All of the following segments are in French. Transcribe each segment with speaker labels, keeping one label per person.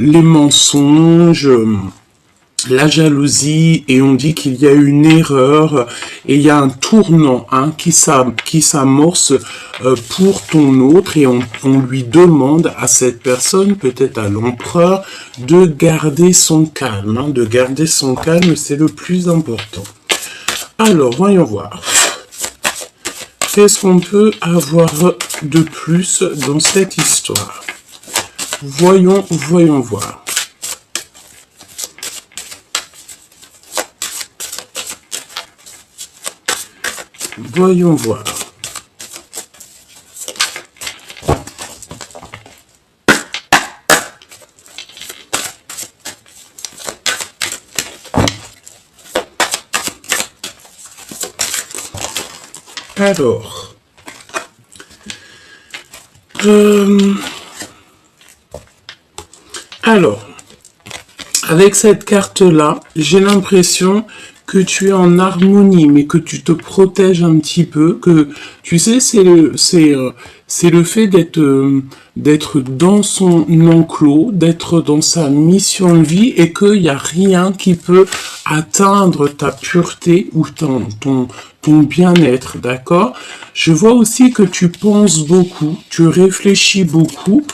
Speaker 1: les mensonges, la jalousie, et on dit qu'il y a une erreur et il y a un tournant qui s'amorce pour ton autre, et on lui demande à cette personne, peut-être à l'empereur, de garder son calme. De garder son calme, c'est le plus important. Alors, voyons voir. Qu'est-ce qu'on peut avoir de plus dans cette histoire? Voyons voir. Voyons voir. Alors, avec cette carte-là, j'ai l'impression que tu es en harmonie, mais que tu te protèges un petit peu, que tu sais, c'est le fait d'être dans son enclos, d'être dans sa mission de vie, et qu'il n'y a rien qui peut atteindre ta pureté ou ton bien-être, d'accord? Je vois aussi que tu penses beaucoup, tu réfléchis beaucoup.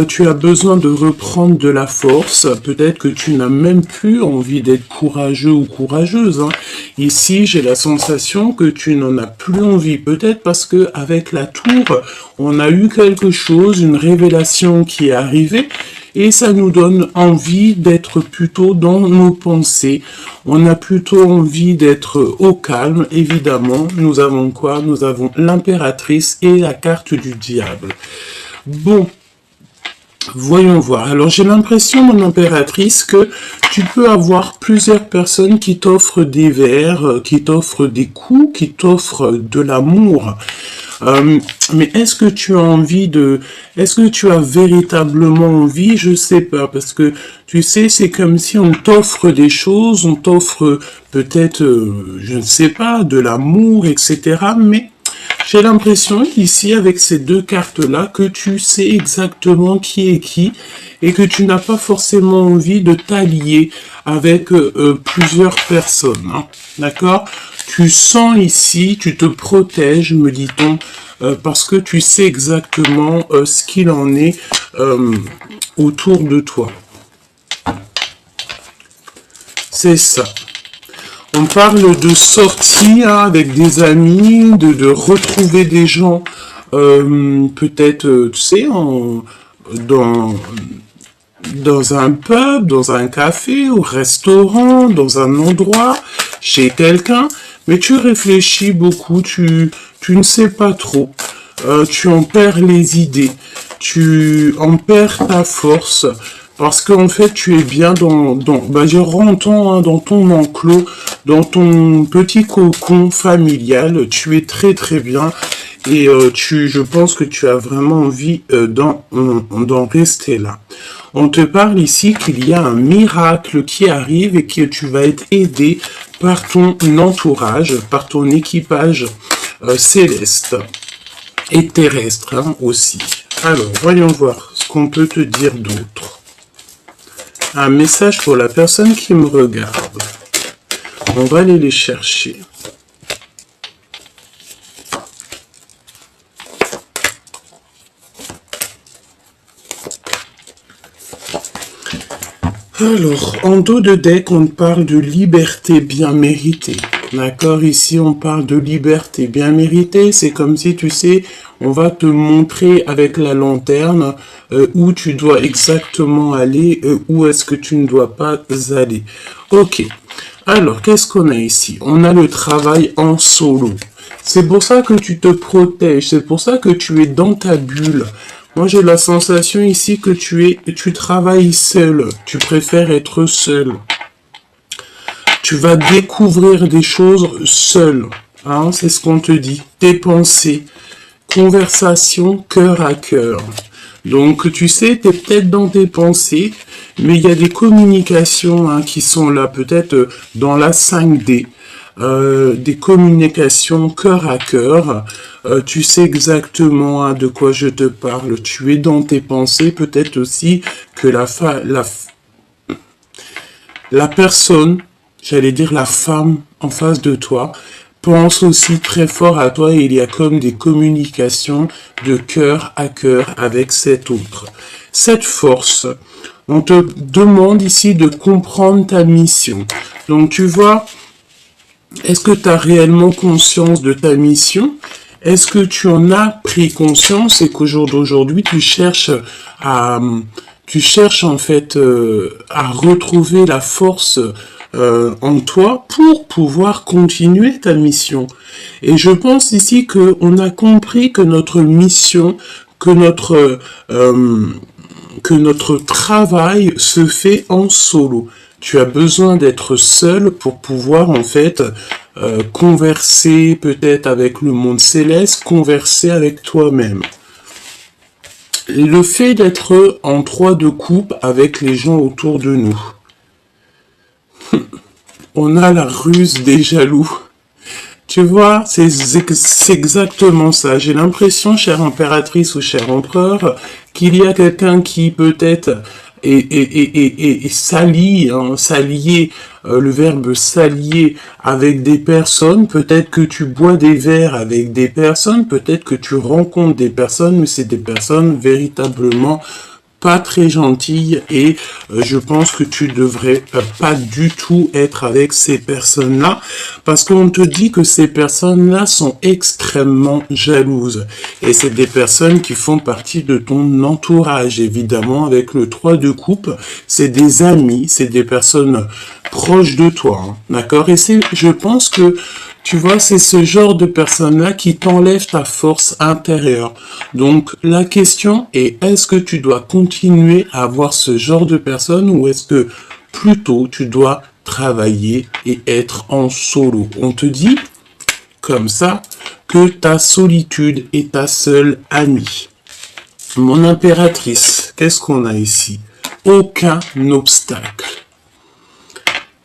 Speaker 1: Tu as besoin de reprendre de la force. Peut-être que tu n'as même plus envie d'être courageux ou courageuse. Ici, j'ai la sensation que tu n'en as plus envie. Peut-être parce que avec la tour, on a eu quelque chose, une révélation qui est arrivée. Et ça nous donne envie d'être plutôt dans nos pensées. On a plutôt envie d'être au calme, évidemment. Nous avons quoi? Nous avons l'impératrice et la carte du diable. Bon. Voyons voir. Alors, j'ai l'impression, mon impératrice, que tu peux avoir plusieurs personnes qui t'offrent des verres, qui t'offrent des coups, qui t'offrent de l'amour. Mais est-ce que tu as envie est-ce que tu as véritablement envie? Je sais pas, parce que tu sais, c'est comme si on t'offre des choses, on t'offre peut-être, je ne sais pas, de l'amour, etc. Mais j'ai l'impression ici, avec ces deux cartes-là, que tu sais exactement qui est qui, et que tu n'as pas forcément envie de t'allier avec plusieurs personnes. D'accord? Tu sens ici, tu te protèges, me dit-on, parce que tu sais exactement ce qu'il en est autour de toi. C'est ça. On parle de sortie avec des amis, de retrouver des gens, peut-être, tu sais, dans un pub, dans un café, au restaurant, dans un endroit, chez quelqu'un, mais tu réfléchis beaucoup, tu ne sais pas trop, tu en perds les idées, tu en perds ta force, parce qu'en fait, tu es bien je rentre dans ton enclos, dans ton petit cocon familial, tu es très très bien, et je pense que tu as vraiment envie d'en rester là. On te parle ici qu'il y a un miracle qui arrive et que tu vas être aidé par ton entourage, par ton équipage céleste et terrestre aussi. Alors, voyons voir ce qu'on peut te dire d'autre. Un message pour la personne qui me regarde. On va aller les chercher. Alors, en dos de deck, on parle de liberté bien méritée. D'accord? Ici, on parle de liberté bien méritée. C'est comme si, tu sais, on va te montrer avec la lanterne où tu dois exactement aller, où est-ce que tu ne dois pas aller. Ok. Alors, qu'est-ce qu'on a ici? On a le travail en solo. C'est pour ça que tu te protèges. C'est pour ça que tu es dans ta bulle. Moi, j'ai la sensation ici que tu travailles seul. Tu préfères être seul. Tu vas découvrir des choses seul. Hein, c'est ce qu'on te dit. Tes pensées. Conversation cœur à cœur. Donc, tu sais, tu es peut-être dans tes pensées, mais il y a des communications qui sont là, peut-être dans la 5D. des communications cœur à cœur. Tu sais exactement de quoi je te parle. Tu es dans tes pensées. Peut-être aussi que la personne, j'allais dire la femme en face de toi, pense aussi très fort à toi et il y a comme des communications de cœur à cœur avec cet autre. Cette force, on te demande ici de comprendre ta mission. Donc tu vois, est-ce que tu as réellement conscience de ta mission? Est-ce que tu en as pris conscience et qu'au jour d'aujourd'hui, tu cherches en fait à retrouver la force en toi pour pouvoir continuer ta mission. Et je pense ici qu'on a compris que notre mission, que notre travail se fait en solo. Tu as besoin d'être seul pour pouvoir en fait converser peut-être avec le monde céleste, converser avec toi-même. Le fait d'être en 3 de coupe avec les gens autour de nous. On a la ruse des jaloux. Tu vois, c'est exactement ça. J'ai l'impression, chère impératrice ou cher empereur, qu'il y a quelqu'un qui peut-être est s'allie, hein, s'allier, le verbe s'allier avec des personnes. Peut-être que tu bois des verres avec des personnes, peut-être que tu rencontres des personnes, mais c'est des personnes véritablement pas très gentille et je pense que tu devrais pas du tout être avec ces personnes-là parce qu'on te dit que ces personnes-là sont extrêmement jalouses et c'est des personnes qui font partie de ton entourage évidemment avec le 3 de coupe, c'est des amis, c'est des personnes proches de toi, hein, d'accord? Et je pense que tu vois, c'est ce genre de personnes-là qui t'enlèvent ta force intérieure. Donc, la question est, est-ce que tu dois continuer à avoir ce genre de personnes ou est-ce que plutôt tu dois travailler et être en solo? On te dit, comme ça, que ta solitude est ta seule amie. Mon impératrice, qu'est-ce qu'on a ici? Aucun obstacle.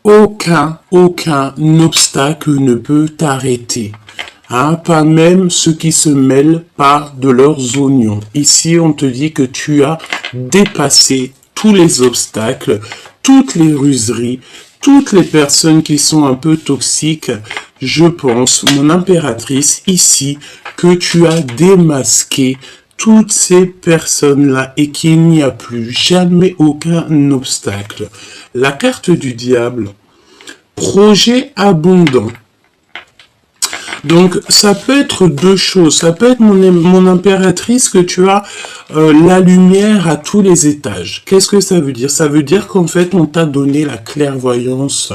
Speaker 1: Aucun obstacle ne peut t'arrêter. Hein, pas même ceux qui se mêlent pas de leurs oignons. Ici, on te dit que tu as dépassé tous les obstacles, toutes les ruseries, toutes les personnes qui sont un peu toxiques. Je pense, mon impératrice, ici, que tu as démasqué toutes ces personnes-là et qu'il n'y a plus jamais aucun obstacle. La carte du diable, projet abondant. Donc, ça peut être 2 choses. Ça peut être, mon impératrice, que tu as la lumière à tous les étages. Qu'est-ce que ça veut dire? Ça veut dire qu'en fait, on t'a donné la clairvoyance.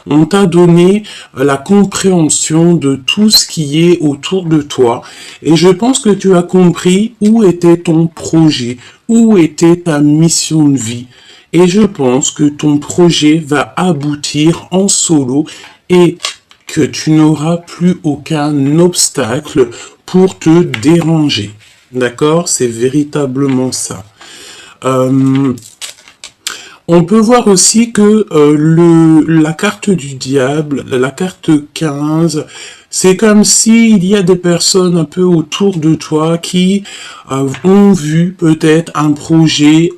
Speaker 1: On t'a donné la compréhension de tout ce qui est autour de toi. Et je pense que tu as compris où était ton projet, où était ta mission de vie. Et je pense que ton projet va aboutir en solo et que tu n'auras plus aucun obstacle pour te déranger. D'accord? C'est véritablement ça. On peut voir aussi que la carte du diable, la carte 15, c'est comme s'il y a des personnes un peu autour de toi qui ont vu peut-être un projet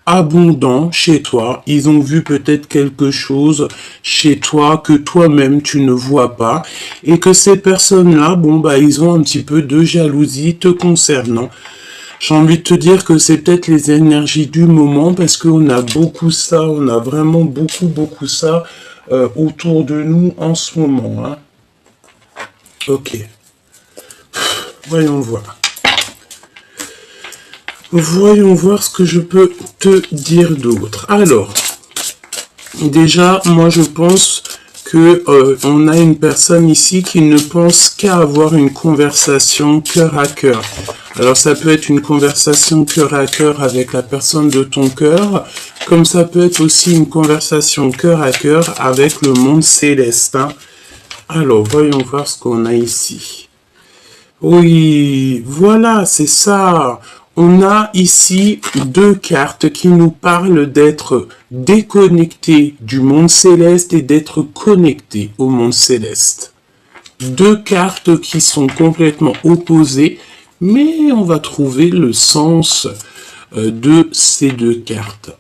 Speaker 1: abondant chez toi. Ils ont vu peut-être quelque chose chez toi que toi-même tu ne vois pas. Et que ces personnes-là, bon, bah, ils ont un petit peu de jalousie te concernant. J'ai envie de te dire que c'est peut-être les énergies du moment parce qu'on a beaucoup ça, on a vraiment beaucoup ça autour de nous en ce moment. Hein. Ok. Voyons voir. Voyons voir ce que je peux te dire d'autre. Alors, déjà, moi je pense que on a une personne ici qui ne pense qu'à avoir une conversation cœur à cœur. Alors ça peut être une conversation cœur à cœur avec la personne de ton cœur, comme ça peut être aussi une conversation cœur à cœur avec le monde céleste. Hein. Alors, voyons voir ce qu'on a ici. Oui, voilà, c'est ça. On a ici deux cartes qui nous parlent d'être déconnectés du monde céleste et d'être connectés au monde céleste. Deux cartes qui sont complètement opposées, mais on va trouver le sens de ces deux cartes.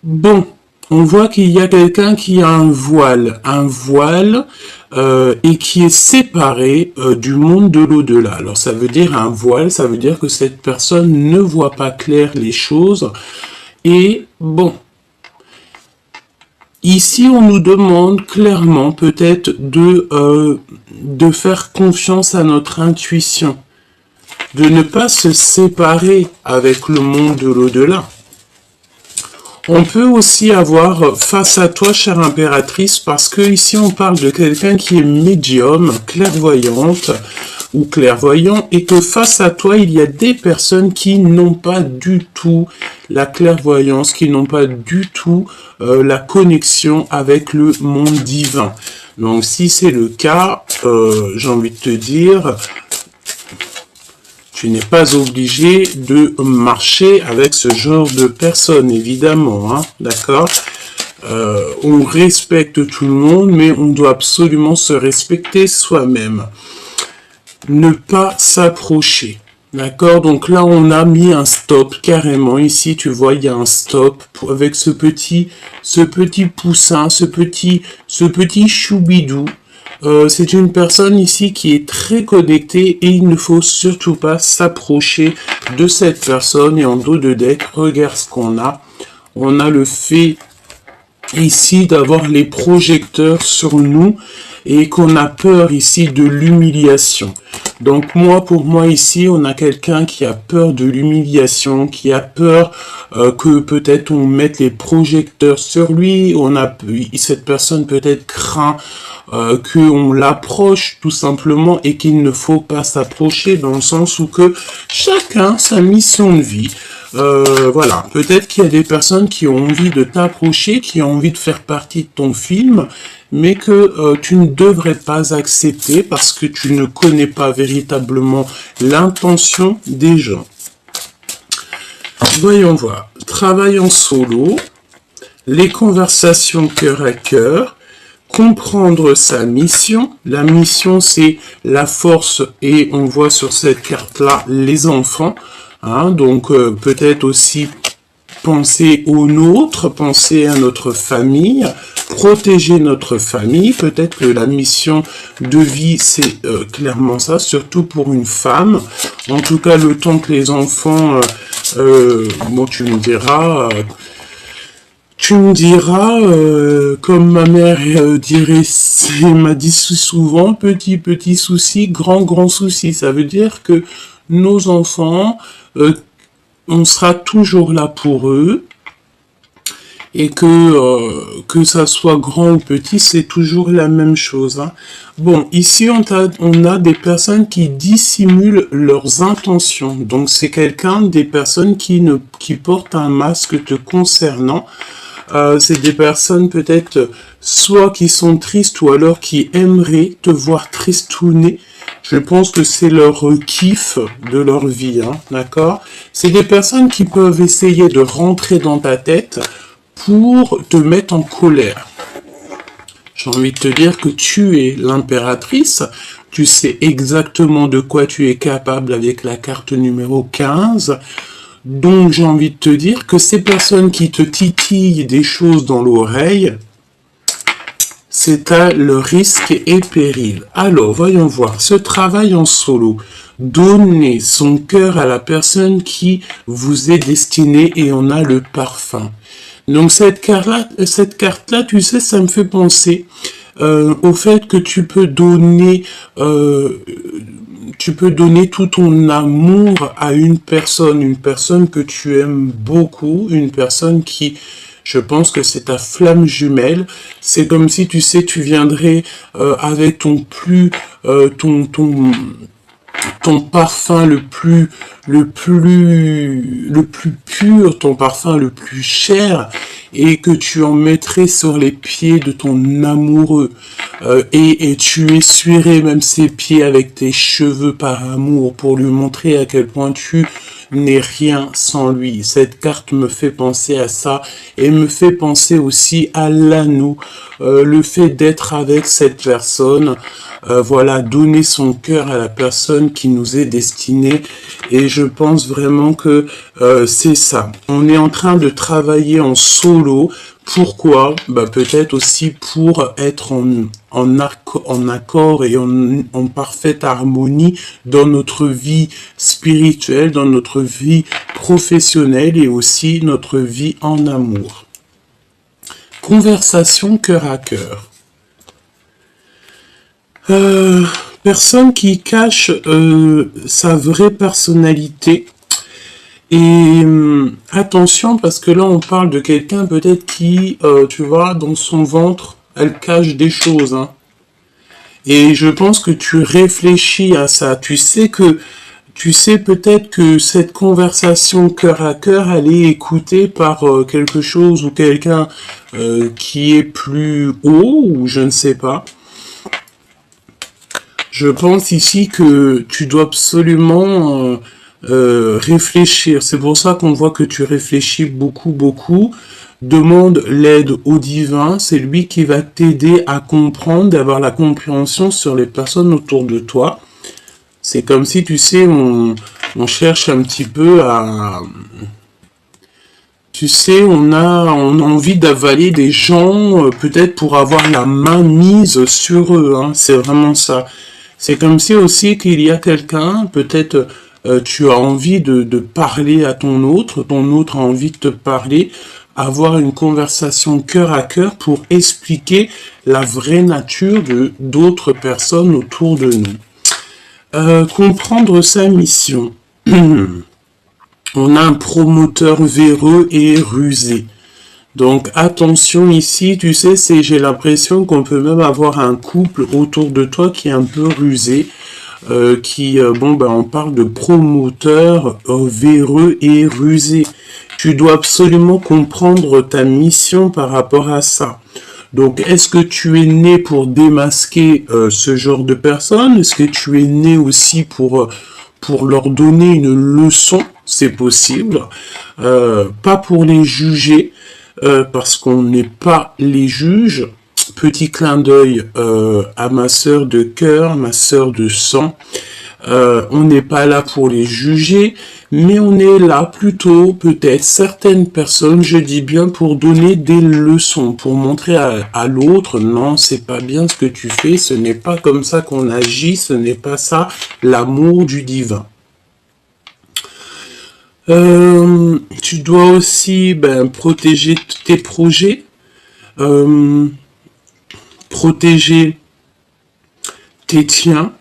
Speaker 1: Bon, on voit qu'il y a quelqu'un qui a un voile et qui est séparé du monde de l'au-delà. Alors ça veut dire un voile, ça veut dire que cette personne ne voit pas clair les choses. Et bon, ici on nous demande clairement peut-être de faire confiance à notre intuition, de ne pas se séparer avec le monde de l'au-delà. On peut aussi avoir face à toi, chère impératrice, parce que ici on parle de quelqu'un qui est médium, clairvoyante ou clairvoyant, et que face à toi, il y a des personnes qui n'ont pas du tout la clairvoyance, qui n'ont pas du tout la connexion avec le monde divin. Donc si c'est le cas, j'ai envie de te dire, tu n'es pas obligé de marcher avec ce genre de personnes, évidemment, hein, d'accord? On respecte tout le monde, mais on doit absolument se respecter soi-même. Ne pas s'approcher, d'accord? Donc là, on a mis un stop, carrément. Ici, tu vois, il y a un stop avec ce petit poussin, ce petit choubidou. C'est une personne ici qui est très connectée et il ne faut surtout pas s'approcher de cette personne. Et en dos de deck, regarde ce qu'on a. On a le fait ici d'avoir les projecteurs sur nous et qu'on a peur ici de l'humiliation. Donc pour moi ici, on a quelqu'un qui a peur de l'humiliation, qui a peur que peut-être on mette les projecteurs sur lui. Cette personne peut-être craint qu'on l'approche tout simplement et qu'il ne faut pas s'approcher, dans le sens où que chacun sa mission de vie. Voilà, peut-être qu'il y a des personnes qui ont envie de t'approcher, qui ont envie de faire partie de ton film, mais que tu ne devrais pas accepter parce que tu ne connais pas véritablement l'intention des gens. Voyons voir. Travail en solo, les conversations cœur à cœur, comprendre sa mission. La mission, c'est la force et on voit sur cette carte-là les enfants. Hein, donc peut-être aussi penser aux nôtres, penser à notre famille, protéger notre famille. Peut-être que la mission de vie, c'est clairement ça, surtout pour une femme. En tout cas, le temps que les enfants, bon, tu me diras, comme ma mère m'a dit souvent, petit souci, grand souci. Ça veut dire que nos enfants, on sera toujours là pour eux, et que ça soit grand ou petit, c'est toujours la même chose. Hein. Bon, ici on a des personnes qui dissimulent leurs intentions. Donc c'est des personnes qui portent un masque te concernant. C'est des personnes peut-être soit qui sont tristes ou alors qui aimeraient te voir tristouner. Je pense que c'est leur kiff de leur vie, hein, d'accord? C'est des personnes qui peuvent essayer de rentrer dans ta tête pour te mettre en colère. J'ai envie de te dire que tu es l'impératrice, tu sais exactement de quoi tu es capable avec la carte numéro 15. Donc j'ai envie de te dire que ces personnes qui te titillent des choses dans l'oreille, c'est à le risque et péril. Alors, voyons voir. Ce travail en solo. Donner son cœur à la personne qui vous est destinée et on a le parfum. Donc, cette carte-là, tu sais, ça me fait penser au fait que tu peux donner tout ton amour à une personne que tu aimes beaucoup, une personne qui... Je pense que c'est ta flamme jumelle. C'est comme si, tu sais, tu viendrais avec ton parfum le plus pur, ton parfum le plus cher, et que tu en mettrais sur les pieds de ton amoureux. Et tu essuierais même ses pieds avec tes cheveux par amour pour lui montrer à quel point tu n'est rien sans lui. Cette carte me fait penser à ça et me fait penser aussi à l'anneau, le fait d'être avec cette personne, voilà, donner son cœur à la personne qui nous est destinée. Et je pense vraiment que c'est ça. On est en train de travailler en solo. Pourquoi? Bah, peut-être aussi pour être en accord et en parfaite harmonie dans notre vie spirituelle, dans notre vie professionnelle et aussi notre vie en amour. Conversation cœur à cœur. Personne qui cache sa vraie personnalité. Et attention, parce que là, on parle de quelqu'un peut-être qui, tu vois, dans son ventre, elle cache des choses. Hein. Et je pense que tu réfléchis à ça. Tu sais peut-être que cette conversation cœur à cœur, elle est écoutée par quelque chose ou quelqu'un qui est plus haut, ou je ne sais pas. Je pense ici que tu dois absolument... réfléchir. C'est pour ça qu'on voit que tu réfléchis beaucoup. Demande l'aide au divin. C'est lui qui va t'aider à comprendre, d'avoir la compréhension sur les personnes autour de toi. C'est comme si, tu sais, on cherche un petit peu à... Tu sais, on a envie d'avaler des gens, peut-être pour avoir la main mise sur eux. Hein. C'est vraiment ça. C'est comme si aussi qu'il y a quelqu'un, peut-être... tu as envie de parler à ton autre a envie de te parler, avoir une conversation cœur à cœur pour expliquer la vraie nature de d'autres personnes autour de nous. Comprendre sa mission. On a un promoteur véreux et rusé. Donc attention ici, tu sais, j'ai l'impression qu'on peut même avoir un couple autour de toi qui est un peu rusé. On parle de promoteur véreux et rusé. Tu dois absolument comprendre ta mission par rapport à ça. Donc, est-ce que tu es né pour démasquer ce genre de personnes? Est-ce que tu es né aussi pour leur donner une leçon? C'est possible. Pas pour les juger, parce qu'on n'est pas les juges. Petit clin d'œil à ma sœur de cœur, ma sœur de sang. On n'est pas là pour les juger, mais on est là plutôt, peut-être, certaines personnes, je dis bien, pour donner des leçons, pour montrer à l'autre, non, c'est pas bien ce que tu fais, ce n'est pas comme ça qu'on agit, ce n'est pas ça, l'amour du divin. Tu dois aussi protéger tes projets, protéger tes tiens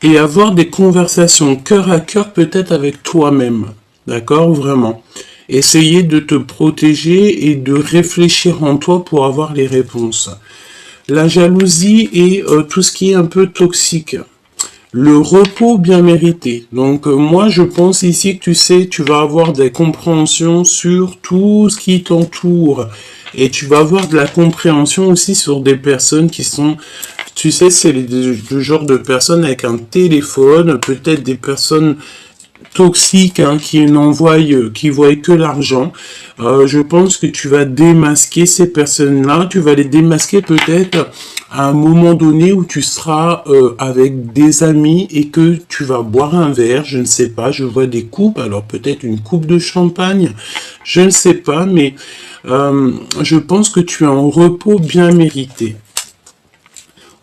Speaker 1: et avoir des conversations cœur à cœur peut-être avec toi-même, d'accord, vraiment. Essayer de te protéger et de réfléchir en toi pour avoir les réponses. La jalousie et tout ce qui est un peu toxique. Le repos bien mérité. Donc moi je pense ici que tu sais, tu vas avoir des compréhensions sur tout ce qui t'entoure. Et tu vas avoir de la compréhension aussi sur des personnes qui sont, tu sais, c'est le genre de personnes avec un téléphone, peut-être des personnes toxiques hein, qui voient que l'argent. Je pense que tu vas démasquer ces personnes-là, tu vas les démasquer peut-être à un moment donné où tu seras avec des amis et que tu vas boire un verre, je ne sais pas, je vois des coupes, alors peut-être une coupe de champagne, je ne sais pas, mais je pense que tu es en repos bien mérité.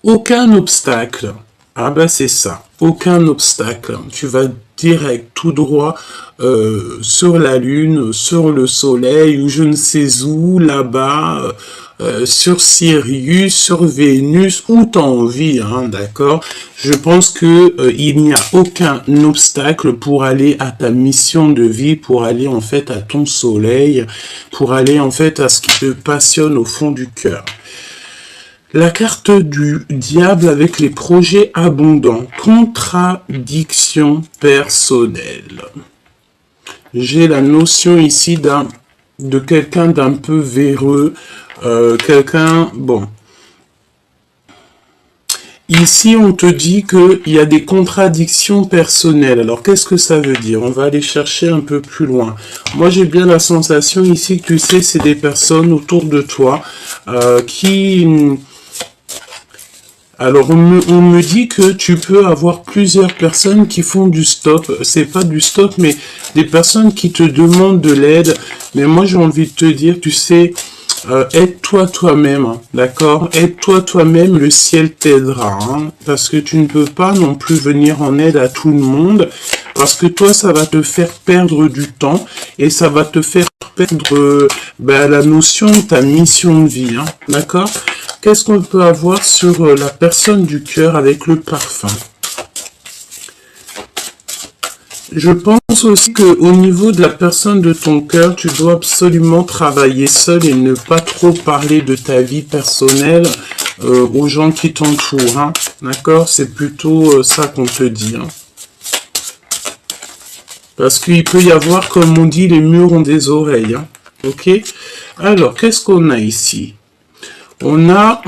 Speaker 1: Aucun obstacle. Ah ben c'est ça, aucun obstacle. Tu vas direct, tout droit sur la lune, sur le soleil, ou je ne sais où, là-bas, sur Sirius, sur Vénus, où t'as envie, hein, d'accord? Je pense que il n'y a aucun obstacle pour aller à ta mission de vie, pour aller en fait à ton soleil, pour aller en fait à ce qui te passionne au fond du cœur. La carte du diable avec les projets abondants. Contradiction personnelle. J'ai la notion ici de quelqu'un d'un peu véreux. Quelqu'un, bon. Ici, on te dit qu'il y a des contradictions personnelles. Alors, qu'est-ce que ça veut dire? On va aller chercher un peu plus loin. Moi, j'ai bien la sensation ici que, tu sais, c'est des personnes autour de toi qui... Alors, on me dit que tu peux avoir plusieurs personnes qui font du stop. C'est pas du stop, mais des personnes qui te demandent de l'aide. Mais moi, j'ai envie de te dire, tu sais... aide-toi toi-même, hein, d'accord? Aide-toi toi-même, le ciel t'aidera, hein, parce que tu ne peux pas non plus venir en aide à tout le monde, parce que toi, ça va te faire perdre du temps, et ça va te faire perdre la notion de ta mission de vie, hein, d'accord? Qu'est-ce qu'on peut avoir sur la personne du cœur avec le parfum? Je pense aussi qu'au niveau de la personne de ton cœur, tu dois absolument travailler seul et ne pas trop parler de ta vie personnelle aux gens qui t'entourent. Hein. D'accord? C'est plutôt ça qu'on te dit. Hein. Parce qu'il peut y avoir, comme on dit, les murs ont des oreilles. Hein. Ok? Alors, qu'est-ce qu'on a ici? On a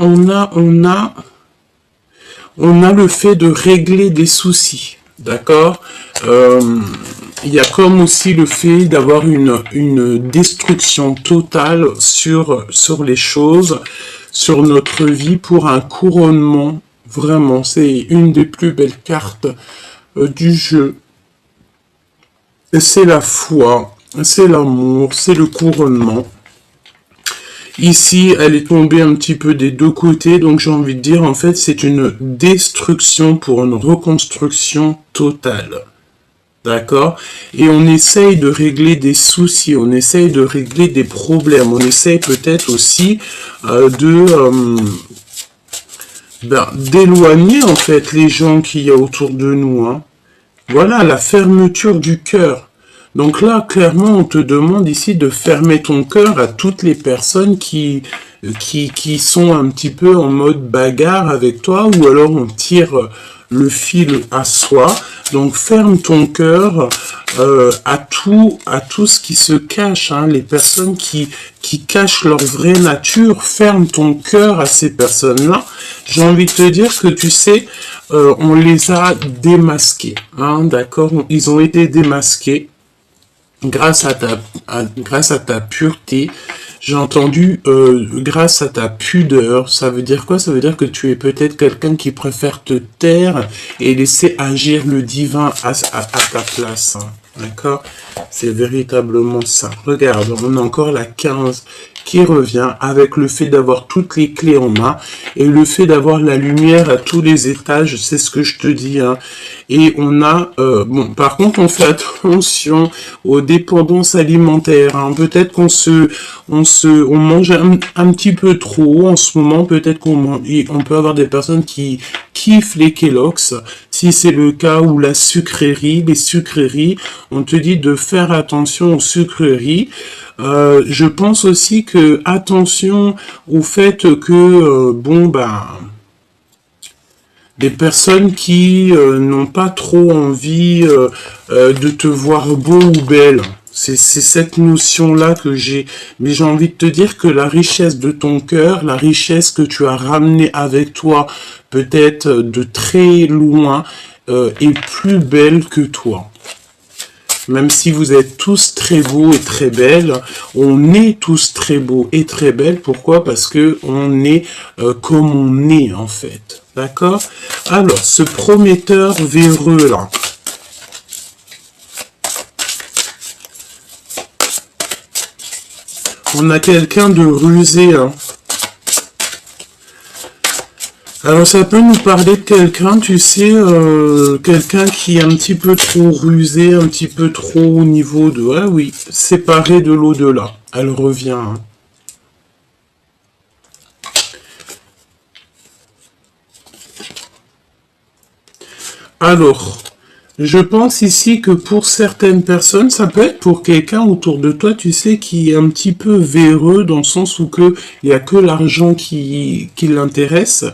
Speaker 1: le fait de régler des soucis. D'accord? Il y a comme aussi le fait d'avoir une destruction totale sur les choses, sur notre vie pour un couronnement. Vraiment, c'est une des plus belles cartes du jeu. C'est la foi, c'est l'amour, c'est le couronnement. Ici, elle est tombée un petit peu des deux côtés, donc j'ai envie de dire, en fait, c'est une destruction pour une reconstruction totale. D'accord? Et on essaye de régler des soucis, on essaye de régler des problèmes, on essaye peut-être aussi d'éloigner, en fait, les gens qu'il y a autour de nous. Hein. Voilà, la fermeture du cœur. Donc là, clairement, on te demande ici de fermer ton cœur à toutes les personnes qui sont un petit peu en mode bagarre avec toi, ou alors on tire le fil à soi. Donc ferme ton cœur à tout ce qui se cache, hein, les personnes qui cachent leur vraie nature. Ferme ton cœur à ces personnes-là. J'ai envie de te dire que tu sais, on les a démasqués, hein, d'accord? Ils ont été démasqués. Grâce à ta pureté, j'ai entendu grâce à ta pudeur. Ça veut dire quoi? Ça veut dire que tu es peut-être quelqu'un qui préfère te taire et laisser agir le divin à ta place. Hein. D'accord? C'est véritablement ça. Regarde, on a encore la 15 qui revient avec le fait d'avoir toutes les clés en main et le fait d'avoir la lumière à tous les étages, c'est ce que je te dis. Hein. Et on a, par contre, on fait attention aux dépendances alimentaires. Hein. Peut-être qu'on on mange un petit peu trop en ce moment. Peut-être on peut avoir des personnes qui kiffent les Kellogg's. Si c'est le cas, ou la sucrerie, les sucreries, on te dit de faire attention aux sucreries. Je pense aussi que attention au fait que des personnes qui n'ont pas trop envie de te voir beau ou belle. C'est cette notion-là que j'ai. Mais j'ai envie de te dire que la richesse de ton cœur, la richesse que tu as ramenée avec toi, peut-être de très loin, est plus belle que toi. Même si vous êtes tous très beaux et très belles, on est tous très beaux et très belles. Pourquoi? Parce que on est comme on est en fait. D'accord? Alors, ce prometteur véreux là. On a quelqu'un de rusé. Hein. Alors ça peut nous parler de quelqu'un, tu sais, quelqu'un qui est un petit peu trop rusé, un petit peu trop au niveau de... Ah oui, séparé de l'au-delà. Elle revient. Hein. Alors, je pense ici que pour certaines personnes, ça peut être pour quelqu'un autour de toi, tu sais, qui est un petit peu véreux, dans le sens où il n'y a que l'argent qui l'intéresse.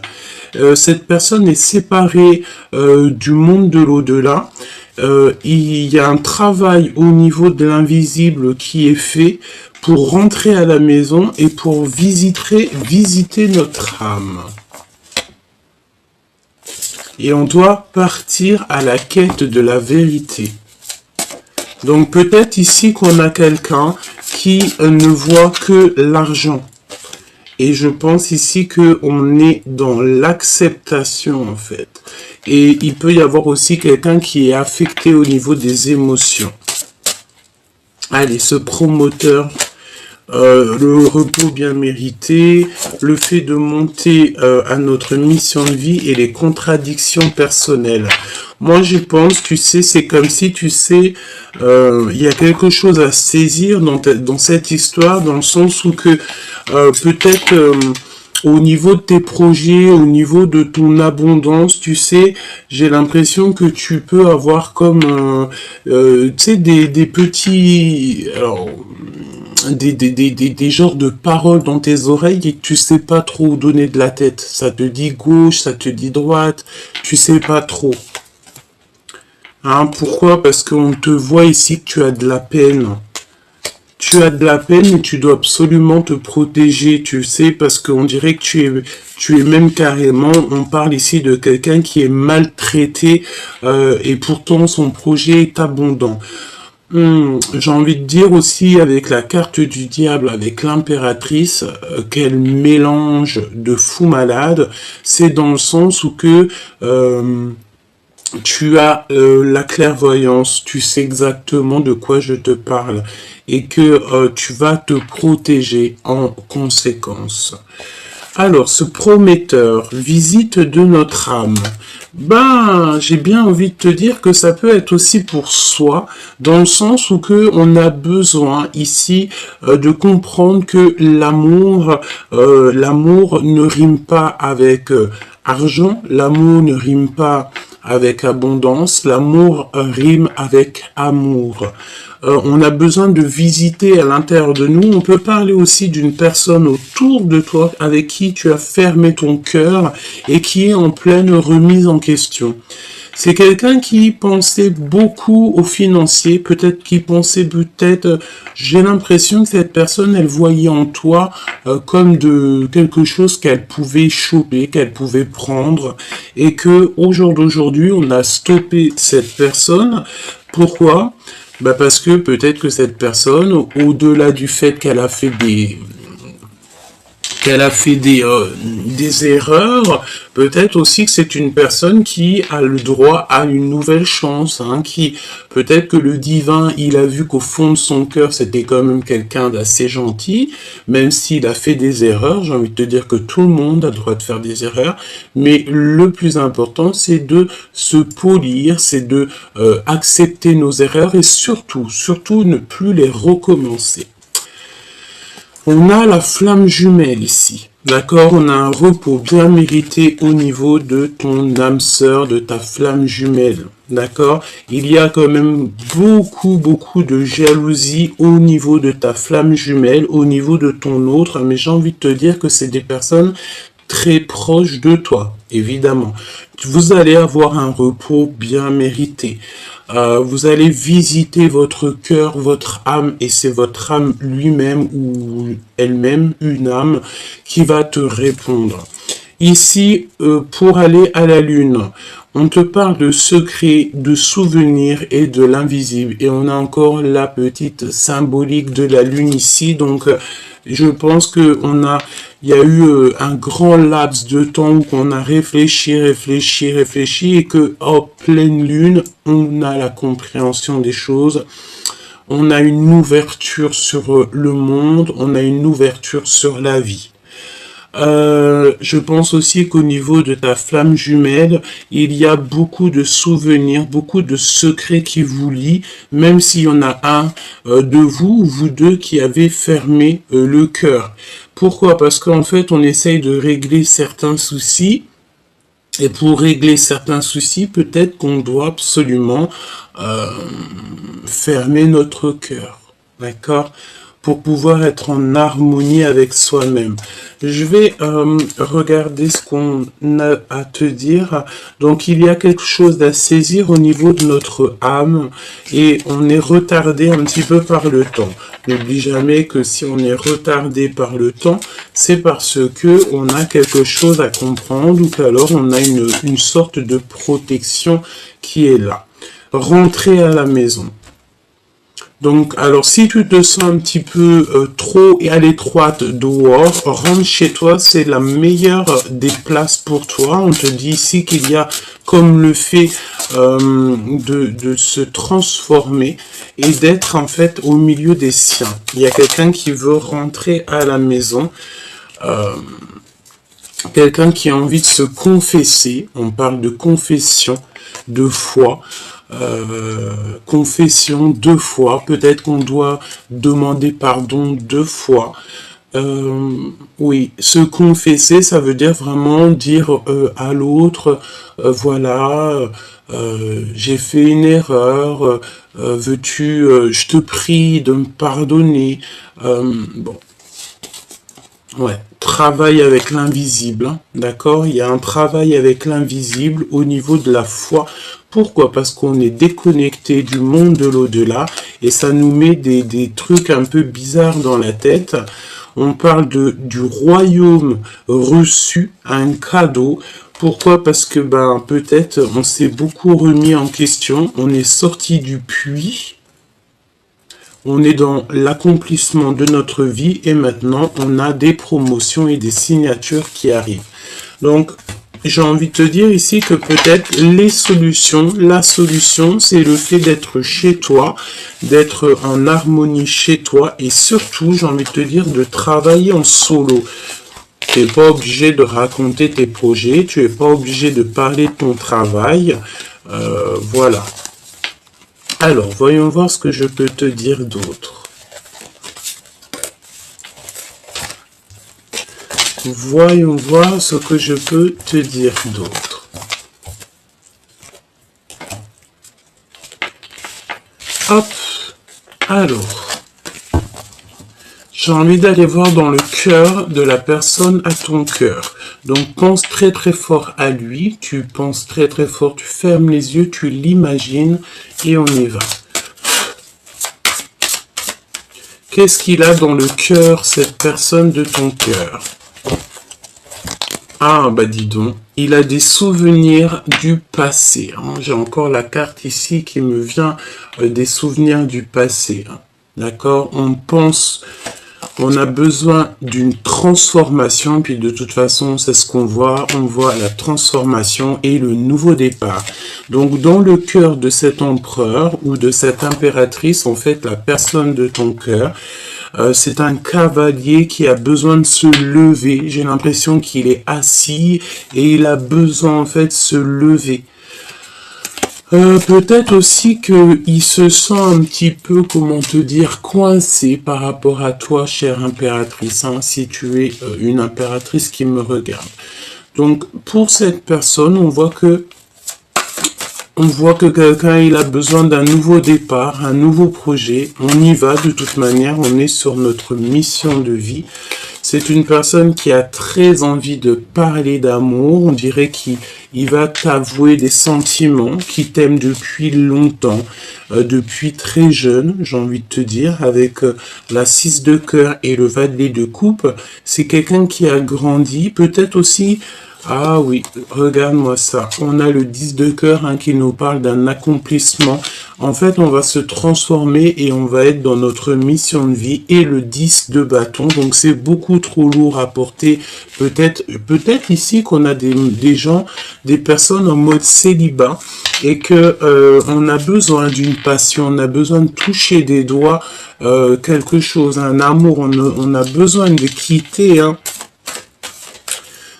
Speaker 1: Cette personne est séparée du monde de l'au-delà. Il y a un travail au niveau de l'invisible qui est fait pour rentrer à la maison et pour visiter notre âme. et on doit partir à la quête de la vérité. Donc peut-être ici qu'on a quelqu'un qui ne voit que l'argent. Et je pense ici qu'on est dans l'acceptation en fait. Et il peut y avoir aussi quelqu'un qui est affecté au niveau des émotions. Allez, ce promoteur, le repos bien mérité, le fait de monter à notre mission de vie et les contradictions personnelles. Moi, je pense, tu sais, c'est comme si, tu sais, il y a quelque chose à saisir dans cette histoire, dans le sens où que peut-être au niveau de tes projets, au niveau de ton abondance, tu sais, j'ai l'impression que tu peux avoir comme, tu sais, des petits... Alors, des genres de paroles dans tes oreilles et que tu sais pas trop où donner de la tête. Ça te dit gauche, ça te dit droite, tu sais pas trop. Hein, pourquoi? Parce qu'on te voit ici que tu as de la peine. Tu as de la peine et tu dois absolument te protéger, tu sais, parce qu'on dirait que tu es même carrément, on parle ici de quelqu'un qui est maltraité et pourtant son projet est abondant. J'ai envie de dire aussi avec la carte du diable, avec l'impératrice, quel mélange de fou malade, c'est dans le sens où que tu as la clairvoyance, tu sais exactement de quoi je te parle et que tu vas te protéger en conséquence. Alors, ce prometteur, visite de notre âme. Ben, j'ai bien envie de te dire que ça peut être aussi pour soi, dans le sens où que on a besoin ici de comprendre que l'amour ne rime pas avec argent, l'amour ne rime pas avec abondance, l'amour rime avec amour. On a besoin de visiter à l'intérieur de nous. On peut parler aussi d'une personne autour de toi avec qui tu as fermé ton cœur et qui est en pleine remise en question. C'est quelqu'un qui pensait beaucoup au financier, j'ai l'impression que cette personne, elle voyait en toi comme de quelque chose qu'elle pouvait choper, qu'elle pouvait prendre, et que au jour d'aujourd'hui, on a stoppé cette personne. Pourquoi? Bah parce que peut-être que cette personne, au-delà du fait qu'elle a fait des erreurs, peut-être aussi que c'est une personne qui a le droit à une nouvelle chance, hein, qui peut-être que le divin, il a vu qu'au fond de son cœur, c'était quand même quelqu'un d'assez gentil, même s'il a fait des erreurs. J'ai envie de te dire que tout le monde a le droit de faire des erreurs, mais le plus important, c'est de se polir, c'est de accepter nos erreurs et surtout ne plus les recommencer. On a la flamme jumelle ici, d'accord? On a un repos bien mérité au niveau de ton âme sœur, de ta flamme jumelle, d'accord? Il y a quand même beaucoup de jalousie au niveau de ta flamme jumelle, au niveau de ton autre, mais j'ai envie de te dire que c'est des personnes très proches de toi, évidemment. Vous allez avoir un repos bien mérité. Vous allez visiter votre cœur, votre âme, et c'est votre âme lui-même ou elle-même, une âme, qui va te répondre. Ici, pour aller à la lune, on te parle de secrets, de souvenirs et de l'invisible. Et on a encore la petite symbolique de la lune ici. Donc, je pense que il y a eu un grand laps de temps où on a réfléchi, et que, en pleine lune, on a la compréhension des choses. On a une ouverture sur le monde, on a une ouverture sur la vie. Je pense aussi qu'au niveau de ta flamme jumelle, il y a beaucoup de souvenirs, beaucoup de secrets qui vous lient, même s'il y en a un de vous ou vous deux qui avez fermé le cœur. Pourquoi? Parce qu'en fait, on essaye de régler certains soucis. Et pour régler certains soucis, peut-être qu'on doit absolument fermer notre cœur. D'accord? pour pouvoir être en harmonie avec soi-même. Je vais regarder ce qu'on a à te dire. Donc, il y a quelque chose à saisir au niveau de notre âme et on est retardé un petit peu par le temps. N'oublie jamais que si on est retardé par le temps, c'est parce que on a quelque chose à comprendre ou qu'alors on a une sorte de protection qui est là. Rentrer à la maison. Donc, alors, si tu te sens un petit peu trop à l'étroite dehors, rentre chez toi, c'est la meilleure des places pour toi. On te dit ici qu'il y a comme le fait de se transformer et d'être en fait au milieu des siens. Il y a quelqu'un qui veut rentrer à la maison, quelqu'un qui a envie de se confesser. On parle de confession, de foi. Confession 2 fois, peut-être qu'on doit demander pardon 2 fois. Oui, se confesser, ça veut dire vraiment dire à l'autre, voilà, j'ai fait une erreur, veux-tu, je te prie de me pardonner. Bon, ouais, travail avec l'invisible, hein, d'accord? Il y a un travail avec l'invisible au niveau de la foi. Pourquoi? Parce qu'on est déconnecté du monde de l'au-delà et ça nous met des trucs un peu bizarres dans la tête. On parle du royaume reçu, un cadeau. Pourquoi? Parce que ben peut-être on s'est beaucoup remis en question, on est sorti du puits. On est dans l'accomplissement de notre vie et maintenant on a des promotions et des signatures qui arrivent. Donc, j'ai envie de te dire ici que peut-être la solution, c'est le fait d'être chez toi, d'être en harmonie chez toi et surtout, j'ai envie de te dire, de travailler en solo. Tu n'es pas obligé de raconter tes projets, tu n'es pas obligé de parler de ton travail, voilà. Alors, voyons voir ce que je peux te dire d'autre. Voyons voir ce que je peux te dire d'autre. Hop, alors, j'ai envie d'aller voir dans le cœur de la personne à ton cœur. Donc, pense très très fort à lui, tu penses très très fort, tu fermes les yeux, tu l'imagines et on y va. Qu'est-ce qu'il a dans le cœur, cette personne de ton cœur? Ah, bah dis donc, il a des souvenirs du passé. Hein. J'ai encore la carte ici qui me vient des souvenirs du passé. Hein. D'accord? On a besoin d'une transformation, puis de toute façon, c'est ce qu'on voit. On voit la transformation et le nouveau départ. Donc, dans le cœur de cet empereur ou de cette impératrice, en fait, la personne de ton cœur, c'est un cavalier qui a besoin de se lever. J'ai l'impression qu'il est assis et il a besoin, en fait, de se lever. Peut-être aussi qu'il se sent un petit peu, comment te dire, coincé par rapport à toi, chère impératrice, hein, si tu es une impératrice qui me regarde. Donc, pour cette personne, on voit que quelqu'un, il a besoin d'un nouveau départ, un nouveau projet. On y va de toute manière, on est sur notre mission de vie. C'est une personne qui a très envie de parler d'amour. On dirait qu'il va t'avouer des sentiments, qui t'aime depuis longtemps, depuis très jeune, j'ai envie de te dire, avec la 6 de cœur et le valet de coupe. C'est quelqu'un qui a grandi, peut-être aussi... Ah oui, regarde-moi ça. On a le 10 de cœur hein, qui nous parle d'un accomplissement. En fait, on va se transformer et on va être dans notre mission de vie. Et le 10 de bâton, donc c'est beaucoup trop lourd à porter. Peut-être ici qu'on a des gens, des personnes en mode célibat et que on a besoin d'une passion, on a besoin de toucher des doigts quelque chose, un amour. On a besoin de quitter. Hein.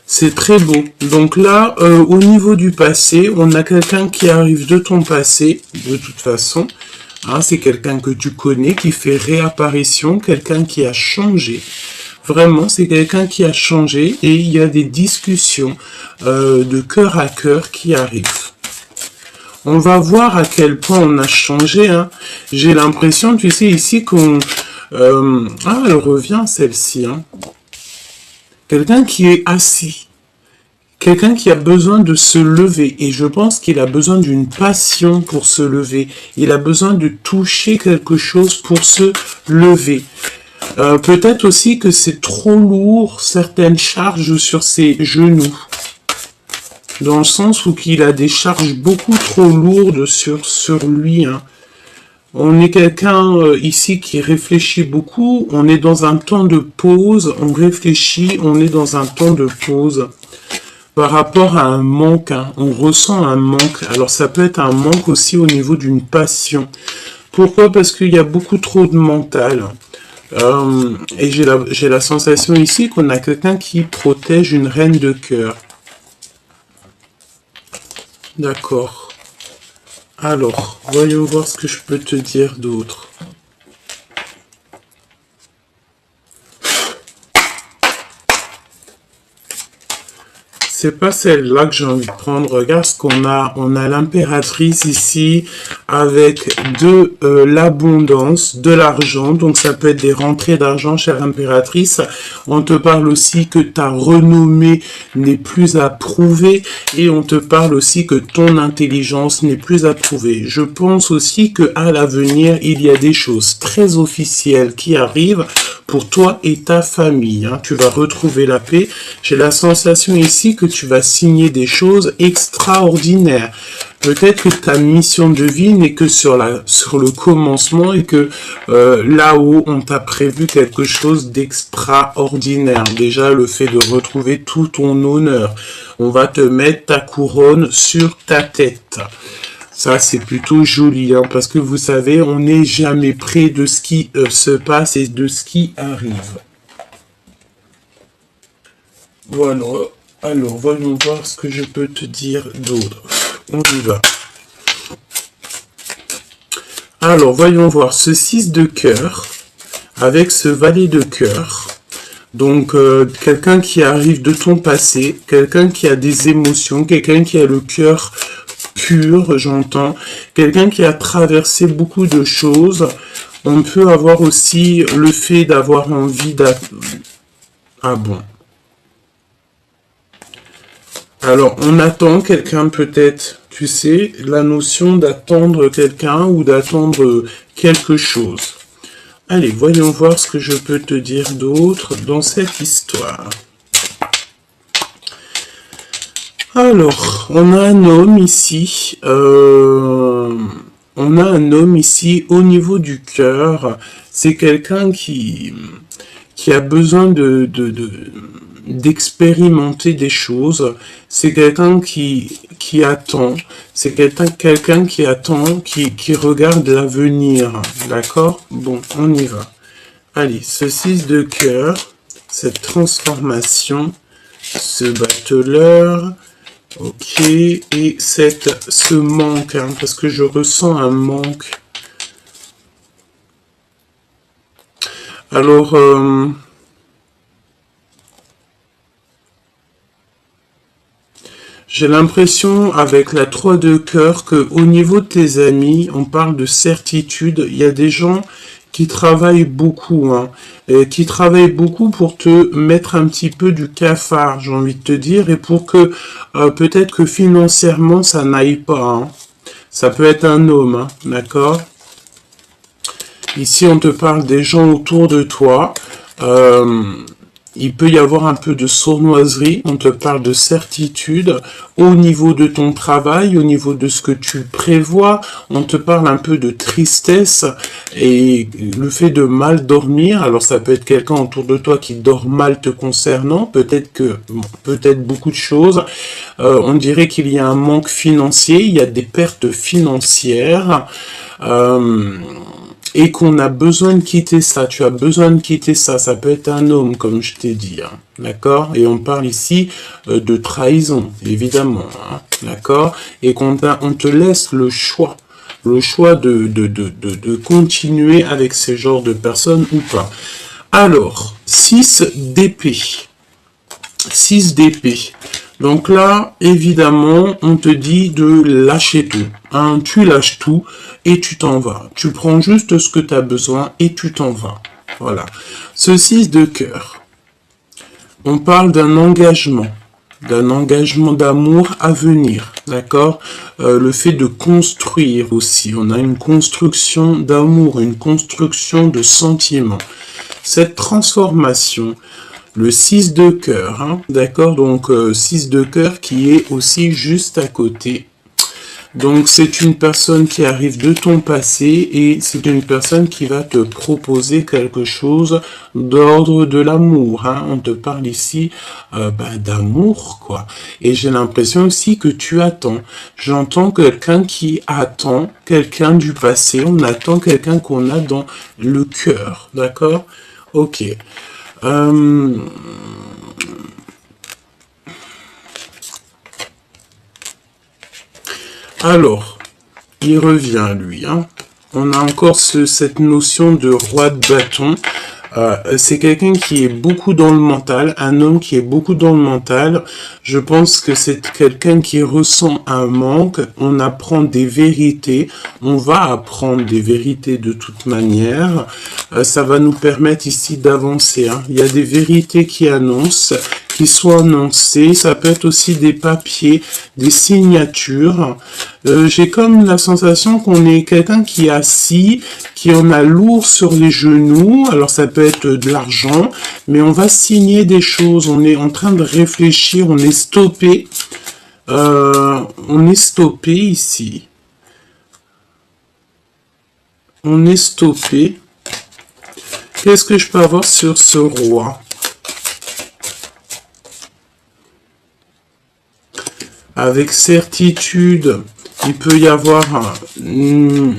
Speaker 1: C'est très beau. Donc là, au niveau du passé, on a quelqu'un qui arrive de ton passé, de toute façon. Hein, c'est quelqu'un que tu connais, qui fait réapparition, quelqu'un qui a changé. Vraiment, c'est quelqu'un qui a changé et il y a des discussions de cœur à cœur qui arrivent. On va voir à quel point on a changé. Hein. J'ai l'impression, tu sais, ici qu'on... Ah, elle revient celle-ci. Hein. Quelqu'un qui est assis. Quelqu'un qui a besoin de se lever. Et je pense qu'il a besoin d'une passion pour se lever. Il a besoin de toucher quelque chose pour se lever. Peut-être aussi que c'est trop lourd, certaines charges sur ses genoux. Dans le sens où il a des charges beaucoup trop lourdes sur lui. Hein. On est quelqu'un ici qui réfléchit beaucoup. On est dans un temps de pause. On réfléchit. On est dans un temps de pause. Par rapport à un manque, hein, on ressent un manque. Alors ça peut être un manque aussi au niveau d'une passion. Pourquoi? Parce qu'il y a beaucoup trop de mental. Et j'ai la sensation ici qu'on a quelqu'un qui protège une reine de cœur. D'accord. Alors, voyons voir ce que je peux te dire d'autre. C'est pas celle-là que j'ai envie de prendre. Regarde ce qu'on a. On a l'impératrice ici avec de l'abondance, de l'argent. Donc ça peut être des rentrées d'argent, chère impératrice. On te parle aussi que ta renommée n'est plus à prouver. Et on te parle aussi que ton intelligence n'est plus à prouver. Je pense aussi qu'à l'avenir, il y a des choses très officielles qui arrivent pour toi et ta famille. Hein. Tu vas retrouver la paix. J'ai la sensation ici que tu vas signer des choses extraordinaires. Peut-être que ta mission de vie n'est que sur le commencement et que là-haut, on t'a prévu quelque chose d'extraordinaire. Déjà, le fait de retrouver tout ton honneur. On va te mettre ta couronne sur ta tête. Ça, c'est plutôt joli, hein, parce que vous savez, on n'est jamais près de ce qui se passe et de ce qui arrive. Voilà. Alors, voyons voir ce que je peux te dire d'autre. On y va. Alors, voyons voir ce 6 de cœur avec ce valet de cœur. Donc, quelqu'un qui arrive de ton passé, quelqu'un qui a des émotions, quelqu'un qui a le cœur pur, j'entends, quelqu'un qui a traversé beaucoup de choses. On peut avoir aussi le fait d'avoir envie Ah bon. Alors, on attend quelqu'un peut-être, tu sais, la notion d'attendre quelqu'un ou d'attendre quelque chose. Allez, voyons voir ce que je peux te dire d'autre dans cette histoire. Alors, on a un homme ici, au niveau du cœur. C'est quelqu'un qui a besoin d'expérimenter des choses. C'est quelqu'un qui attend. C'est quelqu'un qui attend, qui regarde l'avenir. D'accord? Bon, on y va. Allez, ce 6 de cœur, cette transformation, ce battleur. Ok, et ce manque, hein, parce que je ressens un manque. Alors, j'ai l'impression, avec la 3 de cœur, qu'au niveau de tes amis, on parle de certitude. Il y a des gens qui travaillent beaucoup, hein, et qui travaillent beaucoup pour te mettre un petit peu du cafard, j'ai envie de te dire, et pour que peut-être que financièrement ça n'aille pas. Hein. Ça peut être un homme, hein, d'accord? Ici on te parle des gens autour de toi. Il peut y avoir un peu de sournoiserie, on te parle de certitude, au niveau de ton travail, au niveau de ce que tu prévois, on te parle un peu de tristesse et le fait de mal dormir. Alors ça peut être quelqu'un autour de toi qui dort mal te concernant, peut-être beaucoup de choses. On dirait qu'il y a un manque financier, il y a des pertes financières. Et qu'on a besoin de quitter ça, tu as besoin de quitter ça, ça peut être un homme, comme je t'ai dit, hein, d'accord? Et on parle ici de trahison, évidemment, hein, d'accord? Et on te laisse le choix de continuer avec ce genre de personnes ou pas. Alors, 6 d'épée. 6 d'épée. Donc là, évidemment, on te dit de lâcher tout. Hein, tu lâches tout et tu t'en vas. Tu prends juste ce que tu as besoin et tu t'en vas. Voilà. Ce 6 de cœur, on parle d'un engagement d'amour à venir, d'accord. Le fait de construire aussi, on a une construction d'amour, une construction de sentiments. Cette transformation, le 6 de cœur, hein, d'accord, donc 6 de cœur qui est aussi juste à côté. Donc c'est une personne qui arrive de ton passé et c'est une personne qui va te proposer quelque chose d'ordre de l'amour. Hein. On te parle ici d'amour, quoi. Et j'ai l'impression aussi que tu attends. J'entends quelqu'un qui attend, quelqu'un du passé. On attend quelqu'un qu'on a dans le cœur, d'accord? Ok. Alors, il revient, lui. Hein. On a encore cette notion de roi de bâton. C'est quelqu'un qui est beaucoup dans le mental, un homme qui est beaucoup dans le mental. Je pense que c'est quelqu'un qui ressent un manque. On apprend des vérités. On va apprendre des vérités de toute manière. Ça va nous permettre ici d'avancer. Hein. Il y a des vérités qui sont annoncées. Ça peut être aussi des papiers, des signatures. J'ai comme la sensation qu'on est quelqu'un qui est assis, qui en a lourd sur les genoux. Alors ça peut être de l'argent, mais on va signer des choses. On est en train de réfléchir, on est stoppé. On est stoppé ici. On est stoppé. Qu'est-ce que je peux avoir sur ce roi? Avec certitude, il peut y avoir de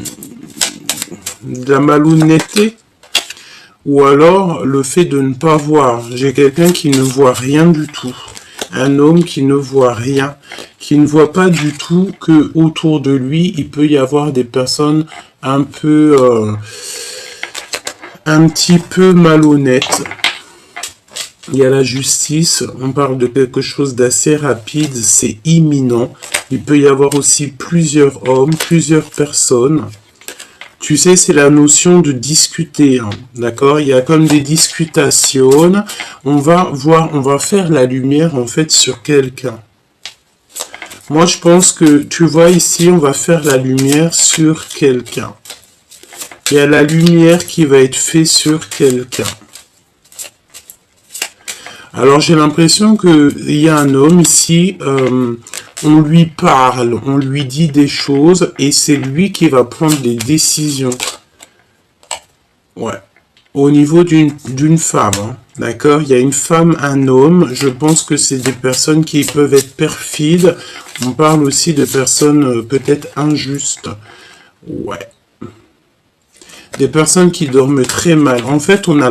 Speaker 1: la malhonnêteté ou alors le fait de ne pas voir. J'ai quelqu'un qui ne voit rien du tout. Un homme qui ne voit rien, qui ne voit pas du tout que autour de lui, il peut y avoir des personnes un petit peu malhonnêtes. Il y a la justice, on parle de quelque chose d'assez rapide, c'est imminent. Il peut y avoir aussi plusieurs hommes, plusieurs personnes. Tu sais, c'est la notion de discuter, hein, d'accord? Il y a comme des discutations. On va faire la lumière en fait sur quelqu'un. Moi, je pense que, tu vois ici, on va faire la lumière sur quelqu'un. Il y a la lumière qui va être faite sur quelqu'un. Alors j'ai l'impression qu'il y a un homme ici, on lui parle, on lui dit des choses et c'est lui qui va prendre des décisions. Ouais. Au niveau d'une femme, hein, d'accord? Il y a une femme, un homme, je pense que c'est des personnes qui peuvent être perfides. On parle aussi de personnes peut-être injustes. Ouais. Des personnes qui dorment très mal. En fait, on a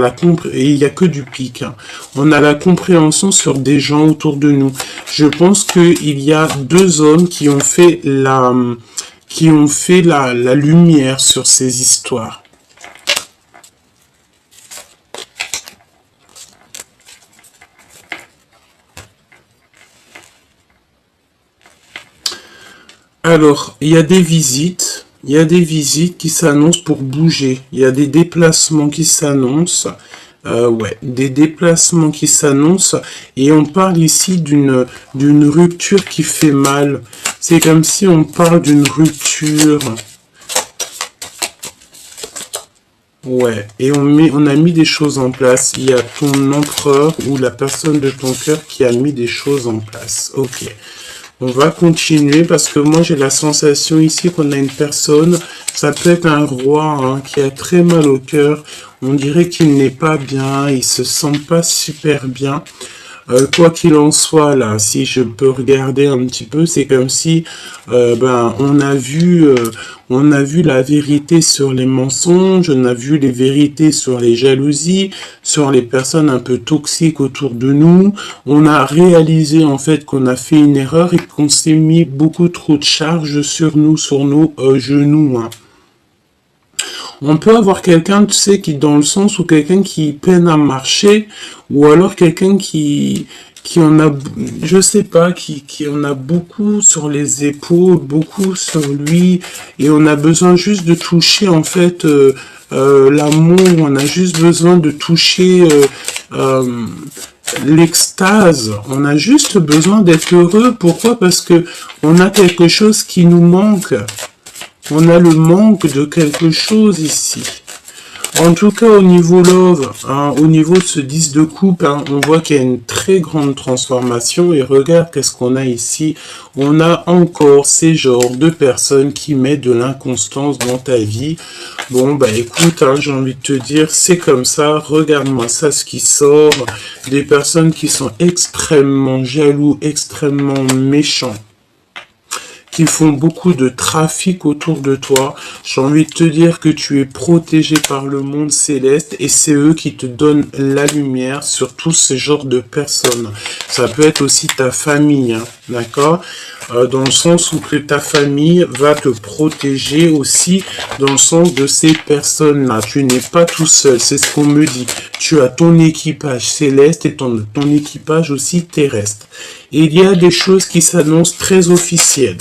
Speaker 1: et il n'y a que du pic. Hein. On a la compréhension sur des gens autour de nous. Je pense qu'il y a deux hommes qui ont fait la lumière sur ces histoires. Alors, il y a des visites. Il y a des visites qui s'annoncent pour bouger. Il y a des déplacements qui s'annoncent. Ouais, des déplacements qui s'annoncent. Et on parle ici d'une rupture qui fait mal. C'est comme si on parle d'une rupture. Ouais, et on a mis des choses en place. Il y a ton empereur ou la personne de ton cœur qui a mis des choses en place. Ok. On va continuer parce que moi j'ai la sensation ici qu'on a une personne, ça peut être un roi hein, qui a très mal au cœur. On dirait qu'il n'est pas bien, il se sent pas super bien. Quoi qu'il en soit, là, si je peux regarder un petit peu, c'est comme si on a vu la vérité sur les mensonges, on a vu les vérités sur les jalousies, sur les personnes un peu toxiques autour de nous. On a réalisé en fait qu'on a fait une erreur et qu'on s'est mis beaucoup trop de charges sur nos genoux. Hein. On peut avoir quelqu'un, tu sais, qui dans le sens où quelqu'un qui peine à marcher, ou alors quelqu'un qui en a, je sais pas, qui en a beaucoup sur les épaules, beaucoup sur lui, et on a besoin juste de toucher, en fait, l'amour, on a juste besoin de toucher l'extase, on a juste besoin d'être heureux. Pourquoi? Parce que on a quelque chose qui nous manque. On a le manque de quelque chose ici. En tout cas, au niveau love, hein, au niveau de ce 10 de coupe, hein, on voit qu'il y a une très grande transformation. Et regarde qu'est-ce qu'on a ici. On a encore ces genres de personnes qui mettent de l'inconstance dans ta vie. Bon, bah écoute, hein, j'ai envie de te dire, c'est comme ça. Regarde-moi ça, ce qui sort. Des personnes qui sont extrêmement jaloux, extrêmement méchants, qui font beaucoup de trafic autour de toi. J'ai envie de te dire que tu es protégé par le monde céleste et c'est eux qui te donnent la lumière sur tous ces genres de personnes. Ça peut être aussi ta famille, hein, d'accord? Dans le sens où que ta famille va te protéger aussi dans le sens de ces personnes-là. Tu n'es pas tout seul, c'est ce qu'on me dit. Tu as ton équipage céleste et ton équipage aussi terrestre. Et il y a des choses qui s'annoncent très officielles.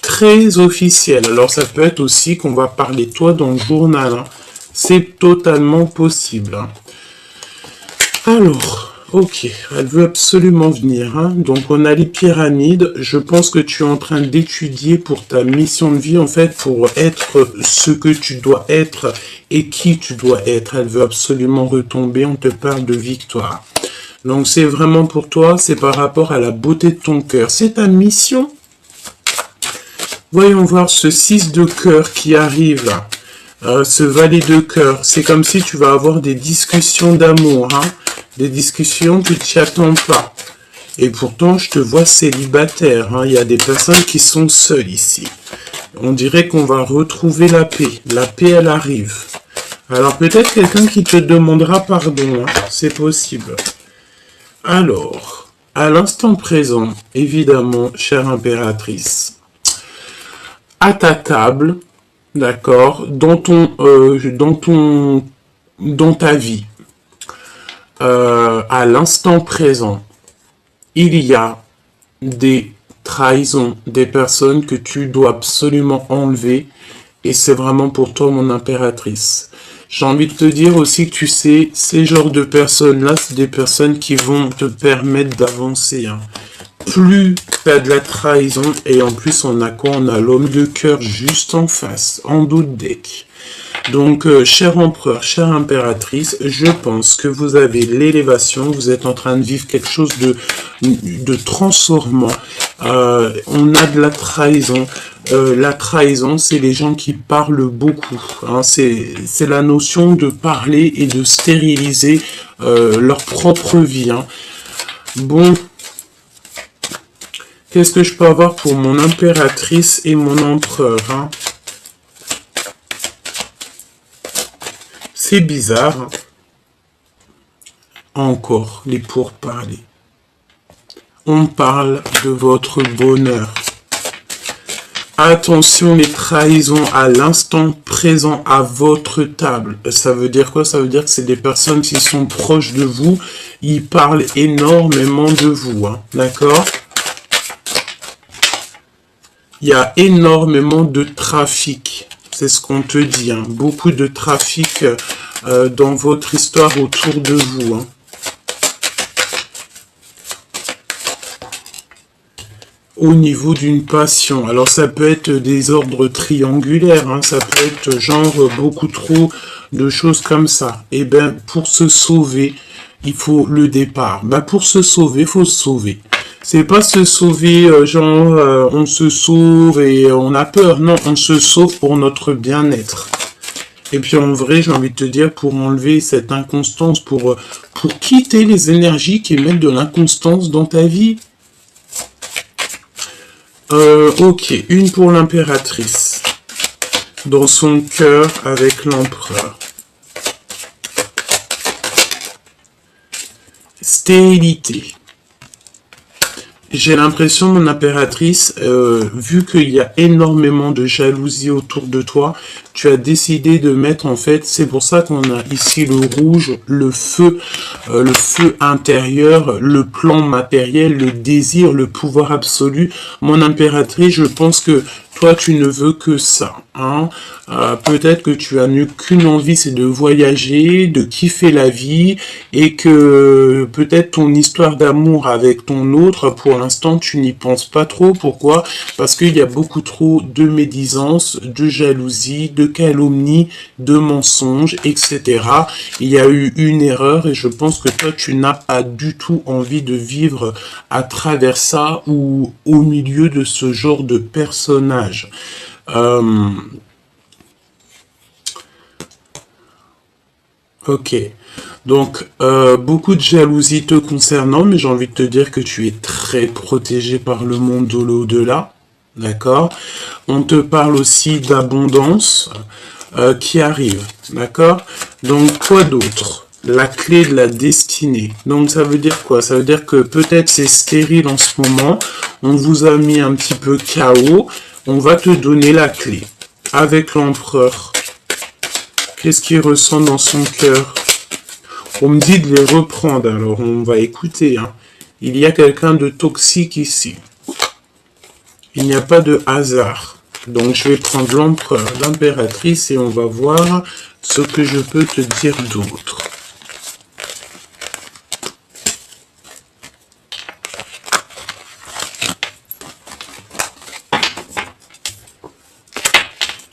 Speaker 1: Très officiel. Alors ça peut être aussi qu'on va parler de toi dans le journal. Hein. C'est totalement possible. Hein. Alors, ok, elle veut absolument venir. Hein. Donc on a les pyramides. Je pense que tu es en train d'étudier pour ta mission de vie, en fait, pour être ce que tu dois être et qui tu dois être. Elle veut absolument retomber. On te parle de victoire. Donc c'est vraiment pour toi, c'est par rapport à la beauté de ton cœur. C'est ta mission. Voyons voir ce 6 de cœur qui arrive là. Ce valet de cœur. C'est comme si tu vas avoir des discussions d'amour. Hein, des discussions que tu n'y attends pas. Et pourtant, je te vois célibataire. Hein, il y a des personnes qui sont seules ici. On dirait qu'on va retrouver la paix. La paix, elle arrive. Alors peut-être quelqu'un qui te demandera pardon. Hein, c'est possible. Alors, à l'instant présent, évidemment, chère impératrice, à ta table, d'accord, dans ta vie, à l'instant présent, il y a des trahisons, des personnes que tu dois absolument enlever, et c'est vraiment pour toi, mon impératrice. J'ai envie de te dire aussi que tu sais, ces genres de personnes-là, c'est des personnes qui vont te permettre d'avancer, hein. Plus tu as de la trahison, et en plus on a quoi? On a l'homme de cœur juste en face, en dos de deck. Donc, cher empereur, chère impératrice, je pense que vous avez l'élévation, vous êtes en train de vivre quelque chose de transformant. On a de la trahison. La trahison, c'est les gens qui parlent beaucoup. Hein. C'est la notion de parler et de stériliser leur propre vie. Hein. Bon. Qu'est-ce que je peux avoir pour mon impératrice et mon empereur, hein? C'est bizarre. Hein. Encore, les pourparlers. On parle de votre bonheur. Attention, les trahisons à l'instant présent à votre table. Ça veut dire quoi? Ça veut dire que c'est des personnes qui sont proches de vous. Ils parlent énormément de vous, hein, d'accord? Il y a énormément de trafic, c'est ce qu'on te dit, hein. Beaucoup de trafic dans votre histoire autour de vous. Hein. Au niveau d'une passion, alors ça peut être des ordres triangulaires, hein. Ça peut être genre beaucoup trop de choses comme ça. Et bien, pour se sauver, il faut le départ. Ben, pour se sauver, il faut se sauver. C'est pas se sauver, genre, on se sauve et on a peur. Non, on se sauve pour notre bien-être. Et puis en vrai, j'ai envie de te dire, pour enlever cette inconstance, pour quitter les énergies qui mettent de l'inconstance dans ta vie. Ok, une pour l'impératrice. Dans son cœur avec l'empereur. Stérilité. J'ai l'impression, mon impératrice, vu qu'il y a énormément de jalousie autour de toi, tu as décidé de mettre, en fait, c'est pour ça qu'on a ici le rouge, le feu intérieur, le plan matériel, le désir, le pouvoir absolu. Mon impératrice, je pense que toi, tu ne veux que ça, hein. Peut-être que tu as qu'une envie, c'est de voyager, de kiffer la vie, et que peut-être ton histoire d'amour avec ton autre, pour l'instant, tu n'y penses pas trop. Pourquoi? Parce qu'il y a beaucoup trop de médisance, de jalousie, de calomnie, de mensonges, etc. Il y a eu une erreur, et je pense que toi, tu n'as pas du tout envie de vivre à travers ça ou au milieu de ce genre de personnage. Ok, donc beaucoup de jalousie te concernant, mais j'ai envie de te dire que tu es très protégé par le monde de l'au-delà, d'accord? On te parle aussi d'abondance qui arrive, d'accord? Donc quoi d'autre? La clé de la destinée. Donc ça veut dire quoi? Ça veut dire que peut-être c'est stérile en ce moment, on vous a mis un petit peu KO, on va te donner la clé. Avec l'empereur. Qu'est-ce qu'il ressent dans son cœur? On me dit de les reprendre, alors on va écouter. Hein. Il y a quelqu'un de toxique ici. Il n'y a pas de hasard. Donc je vais prendre l'empereur, l'impératrice, et on va voir ce que je peux te dire d'autre.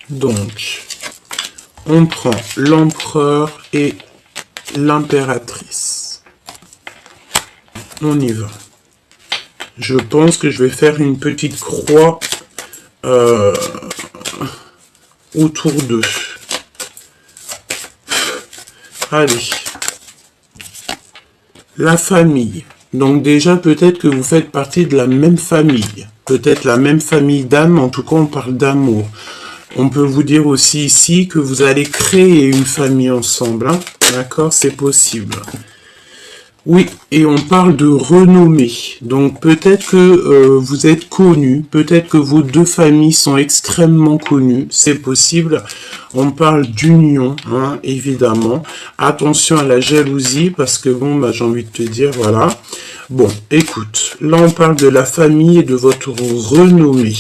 Speaker 1: Donc, on prend l'empereur et l'impératrice. On y va. Je pense que je vais faire une petite croix autour d'eux. Allez. La famille. Donc déjà, peut-être que vous faites partie de la même famille. Peut-être la même famille d'âme, en tout cas on parle d'amour. On peut vous dire aussi ici que vous allez créer une famille ensemble. Hein. D'accord? C'est possible. Oui, et on parle de renommée. Donc peut-être que vous êtes connus, peut-être que vos deux familles sont extrêmement connues, c'est possible. On parle d'union, hein, évidemment. Attention à la jalousie, parce que bon, bah, j'ai envie de te dire, voilà. Bon, écoute, là on parle de la famille et de votre renommée.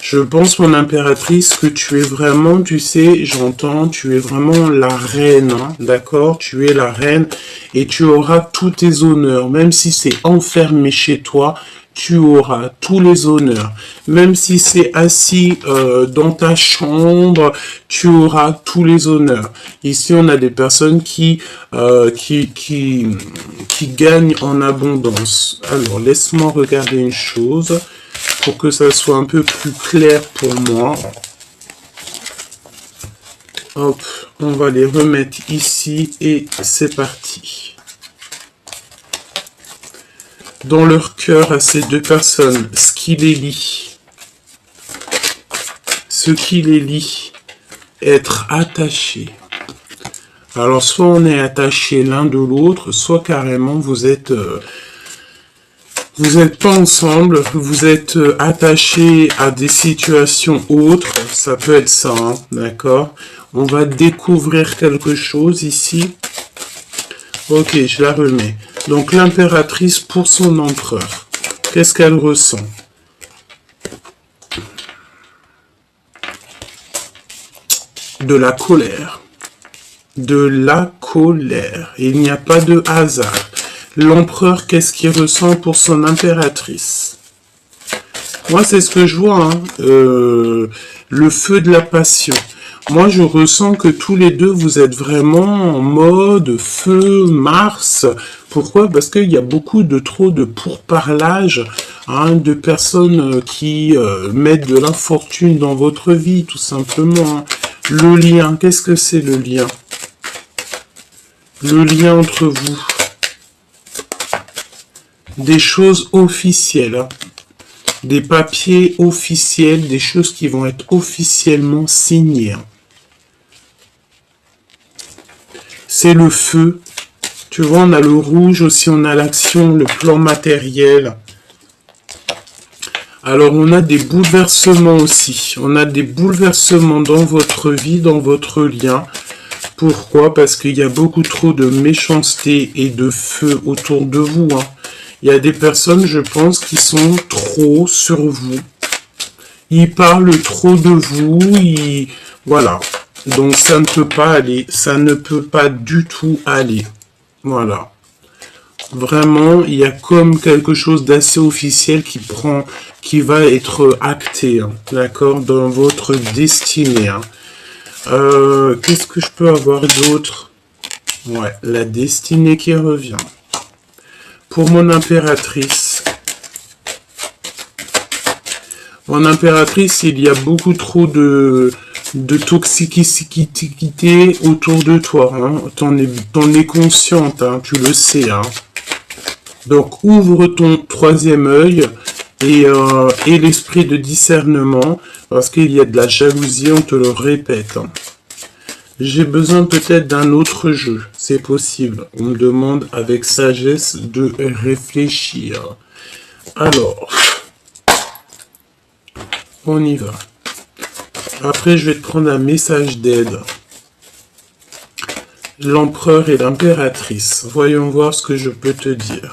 Speaker 1: Je pense, mon impératrice, que tu es vraiment, tu sais, j'entends, tu es vraiment la reine, hein, d'accord? Tu es la reine et tu auras tous tes honneurs, même si c'est enfermé chez toi, tu auras tous les honneurs. Même si c'est assis dans ta chambre, tu auras tous les honneurs. Ici, on a des personnes qui gagnent en abondance. Alors, laisse-moi regarder une chose pour que ça soit un peu plus clair pour moi. Hop, on va les remettre ici et c'est parti. Dans leur cœur à ces deux personnes, ce qui les lie, être attaché. Alors soit on est attaché l'un de l'autre, soit carrément vous êtes pas ensemble, vous êtes attachés à des situations autres, ça peut être ça, hein, d'accord? On va découvrir quelque chose ici. Ok, je la remets. Donc l'impératrice pour son empereur, qu'est-ce qu'elle ressent? De la colère. De la colère. Il n'y a pas de hasard. L'empereur, qu'est-ce qu'il ressent pour son impératrice? Moi, c'est ce que je vois, hein. Le feu de la passion. Moi, je ressens que tous les deux, vous êtes vraiment en mode feu, Mars. Pourquoi? Parce qu'il y a beaucoup de trop de pourparlage, hein, de personnes qui mettent de l'infortune dans votre vie, tout simplement. Hein. Le lien, qu'est-ce que c'est le lien? Le lien entre vous. Des choses officielles, hein. Des papiers officiels, des choses qui vont être officiellement signées. Hein. C'est le feu, Tu vois, on a le rouge aussi, on a l'action, le plan matériel. Alors, on a des bouleversements aussi. On a des bouleversements dans votre vie, dans votre lien. Pourquoi? Parce qu'il y a beaucoup trop de méchanceté et de feu autour de vous. Hein. Il y a des personnes, je pense, qui sont trop sur vous. Ils parlent trop de vous. Voilà. Donc, ça ne peut pas aller. Ça ne peut pas du tout aller. Voilà. Vraiment, il y a comme quelque chose d'assez officiel qui va être acté, hein, d'accord, dans votre destinée. Hein. Qu'est-ce que je peux avoir d'autre? Ouais, la destinée qui revient. Pour mon impératrice. Mon impératrice, il y a beaucoup trop de toxicité autour de toi. Hein. T'en es consciente, hein, tu le sais. Hein. Donc, ouvre ton troisième œil et l'esprit de discernement, parce qu'il y a de la jalousie, on te le répète. Hein. J'ai besoin peut-être d'un autre jeu, c'est possible. On me demande avec sagesse de réfléchir. Alors, on y va. Après, je vais te prendre un message d'aide. L'empereur et l'impératrice. Voyons voir ce que je peux te dire.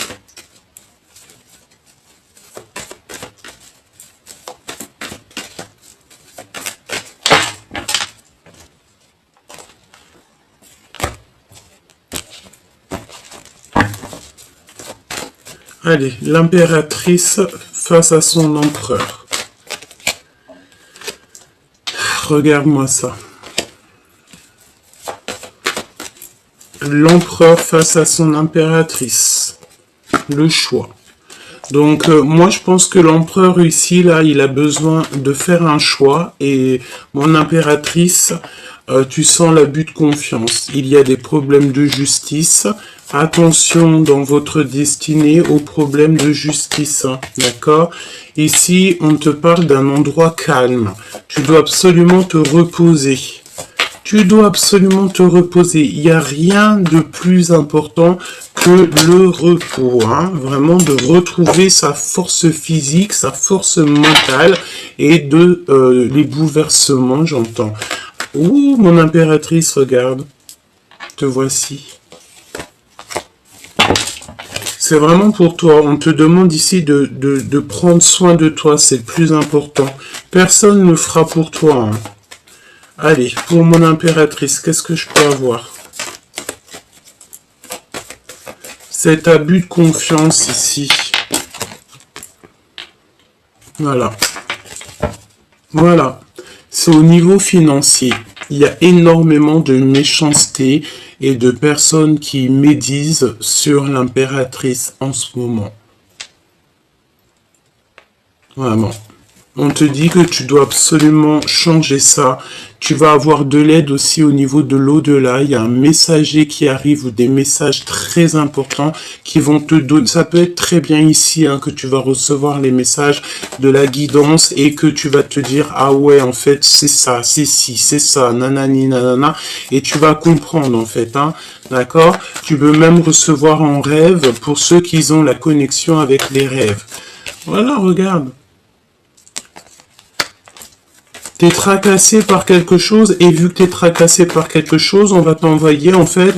Speaker 1: Allez, l'impératrice face à son empereur. Regarde-moi ça. L'empereur face à son impératrice. Le choix. Donc, moi, je pense que l'empereur ici, là, il a besoin de faire un choix. Et mon impératrice, tu sens l'abus de confiance. Il y a des problèmes de justice. Attention dans votre destinée aux problèmes de justice. Hein, d'accord? Ici, on te parle d'un endroit calme. Tu dois absolument te reposer. Tu dois absolument te reposer. Il n'y a rien de plus important que le repos. Hein. Vraiment de retrouver sa force physique, sa force mentale et de les bouleversements, j'entends. Ouh, mon impératrice, regarde. Te voici. C'est vraiment pour toi. On te demande ici de prendre soin de toi. C'est le plus important. Personne ne le fera pour toi. Hein. Allez, pour mon impératrice, qu'est-ce que je peux avoir? Cet abus de confiance ici. Voilà. Voilà. C'est au niveau financier. Il y a énormément de méchanceté et de personnes qui médisent sur l'impératrice en ce moment. Vraiment. On te dit que tu dois absolument changer ça. Tu vas avoir de l'aide aussi au niveau de l'au-delà. Il y a un messager qui arrive ou des messages très importants qui vont te donner. Ça peut être très bien ici hein, que tu vas recevoir les messages de la guidance et que tu vas te dire ah ouais en fait c'est ça, c'est ci, c'est ça, nanani nanana et tu vas comprendre en fait. Hein, d'accord? Tu peux même recevoir en rêve pour ceux qui ont la connexion avec les rêves. Voilà, regarde. T'es tracassé par quelque chose, et vu que t'es tracassé par quelque chose, on va t'envoyer, en fait,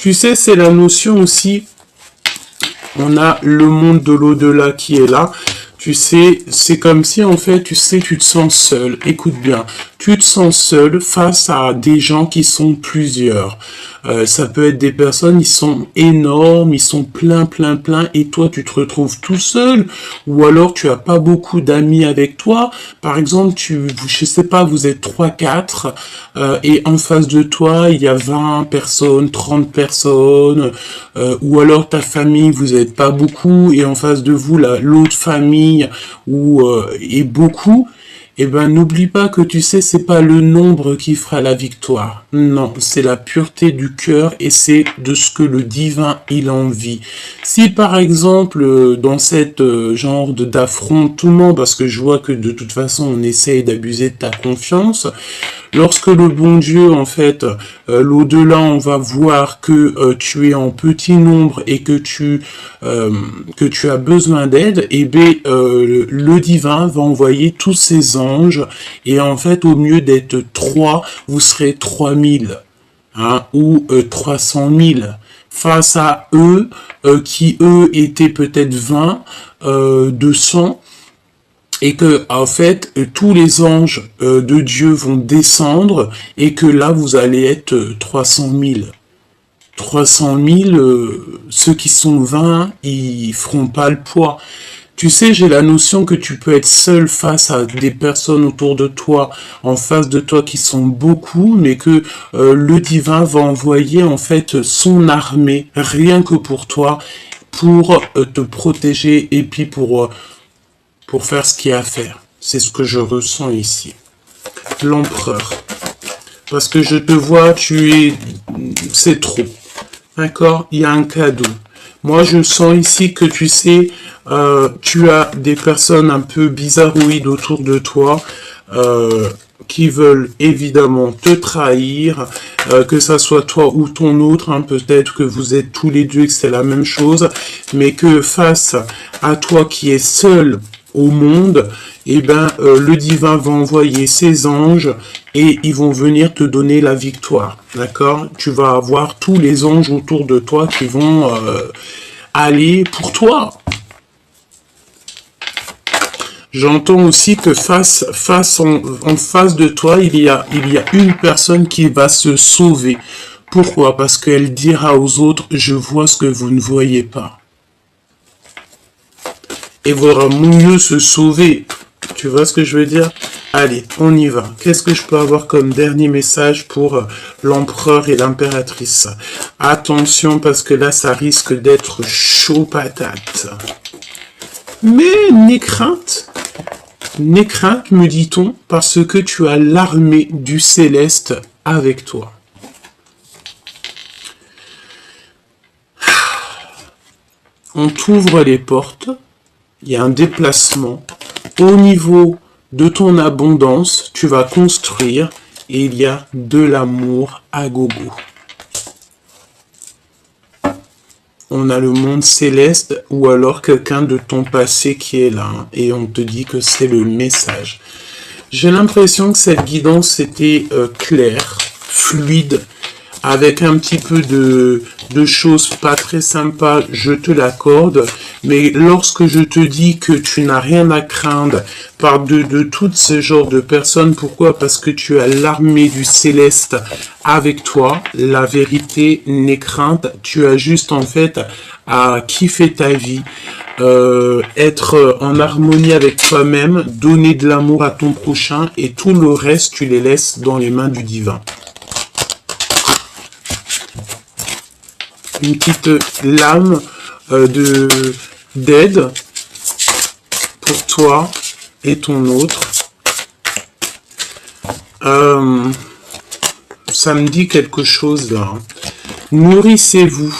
Speaker 1: tu sais, c'est la notion aussi, on a le monde de l'au-delà qui est là, tu sais, c'est comme si, en fait, tu sais, tu te sens seul, écoute bien, tu te sens seul face à des gens qui sont plusieurs. Ça peut être des personnes, ils sont énormes, ils sont plein, et toi, tu te retrouves tout seul, ou alors tu as pas beaucoup d'amis avec toi. Par exemple, je sais pas, vous êtes 3-4, et en face de toi, il y a 20 personnes, 30 personnes, ou alors ta famille, vous êtes pas beaucoup, et en face de vous, l'autre famille, est beaucoup. Eh ben, n'oublie pas que tu sais, c'est pas le nombre qui fera la victoire. Non, c'est la pureté du cœur et c'est de ce que le divin, il envie. Si par exemple, dans cette genre d'affrontement, parce que je vois que de toute façon on essaye d'abuser de ta confiance, lorsque le bon Dieu, en fait, l'au-delà, on va voir que tu es en petit nombre et que tu as besoin d'aide, et bien le divin va envoyer tous ses anges, et en fait, au mieux d'être 3, vous serez 3000, hein, ou 300 000. Face à eux, qui eux étaient peut-être 20, 200, et que en fait tous les anges de Dieu vont descendre, et que là vous allez être 300 000. 300 000, ceux qui sont 20, ils feront pas le poids. Tu sais, j'ai la notion que tu peux être seul face à des personnes autour de toi, en face de toi qui sont beaucoup, mais que le divin va envoyer en fait son armée, rien que pour toi, pour te protéger et puis pour faire ce qu'il y a à faire. C'est ce que je ressens ici. L'empereur. Parce que je te vois, c'est trop. D'accord? Il y a un cadeau. Moi, je sens ici que tu sais, tu as des personnes un peu bizarroïdes autour de toi, qui veulent évidemment te trahir, que ça soit toi ou ton autre, hein, peut-être que vous êtes tous les deux et que c'est la même chose, mais que face à toi qui es seul au monde, eh ben, le divin va envoyer ses anges et ils vont venir te donner la victoire, d'accord? Tu vas avoir tous les anges autour de toi qui vont aller pour toi. J'entends aussi que en face de toi, il y a une personne qui va se sauver. Pourquoi? Parce qu'elle dira aux autres, je vois ce que vous ne voyez pas. Et vaudra mieux se sauver. Tu vois ce que je veux dire? Allez, on y va. Qu'est-ce que je peux avoir comme dernier message pour l'empereur et l'impératrice? Attention, parce que là, ça risque d'être chaud patate. Mais n'aie crainte, me dit-on, parce que tu as l'armée du céleste avec toi. On t'ouvre les portes, il y a un déplacement. Au niveau de ton abondance, tu vas construire, et il y a de l'amour à gogo. On a le monde céleste, ou alors quelqu'un de ton passé qui est là, hein, et on te dit que c'est le message. J'ai l'impression que cette guidance était claire, fluide, avec un petit peu de choses pas très sympas, je te l'accorde, mais lorsque je te dis que tu n'as rien à craindre par de tout ce genre de personnes, pourquoi? Parce que tu as l'armée du céleste avec toi, la vérité n'est crainte, tu as juste en fait à kiffer ta vie, être en harmonie avec toi-même, donner de l'amour à ton prochain, et tout le reste tu les laisses dans les mains du divin. Une petite lame d'aide pour toi et ton autre. Ça me dit quelque chose là. Nourrissez-vous.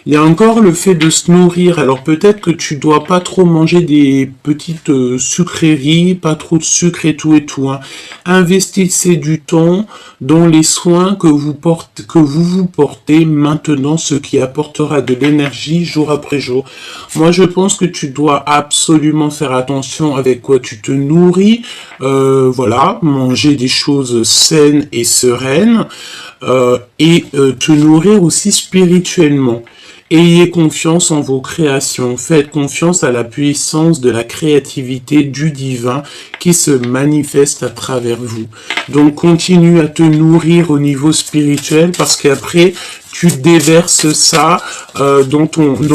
Speaker 1: Il y a encore le fait de se nourrir. Alors peut-être que tu dois pas trop manger des petites sucreries, pas trop de sucre et tout hein. Investissez du temps dans les soins que vous vous portez maintenant, ce qui apportera de l'énergie jour après jour. Moi, je pense que tu dois absolument faire attention avec quoi tu te nourris. Voilà, manger des choses saines et sereines, et te nourrir aussi spirituellement. Ayez confiance en vos créations, faites confiance à la puissance de la créativité du divin qui se manifeste à travers vous. Donc continue à te nourrir au niveau spirituel, parce qu'après tu déverses ça dans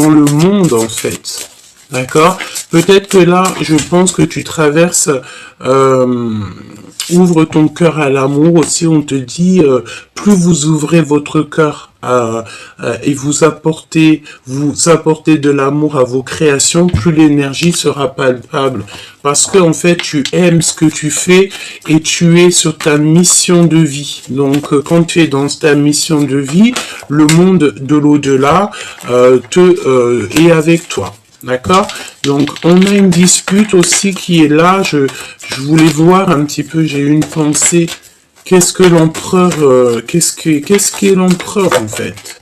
Speaker 1: le monde en fait. D'accord? Peut-être que là, je pense que tu traverses ouvre ton cœur à l'amour. Aussi, on te dit, plus vous ouvrez votre cœur et vous apportez de l'amour à vos créations, plus l'énergie sera palpable. Parce que en fait, tu aimes ce que tu fais et tu es sur ta mission de vie. Donc, quand tu es dans ta mission de vie, le monde de l'au-delà est avec toi. D'accord? Donc, on a une dispute aussi qui est là. Je voulais voir un petit peu, j'ai eu une pensée. Qu'est-ce que l'empereur, qu'est-ce qu'est l'empereur en fait?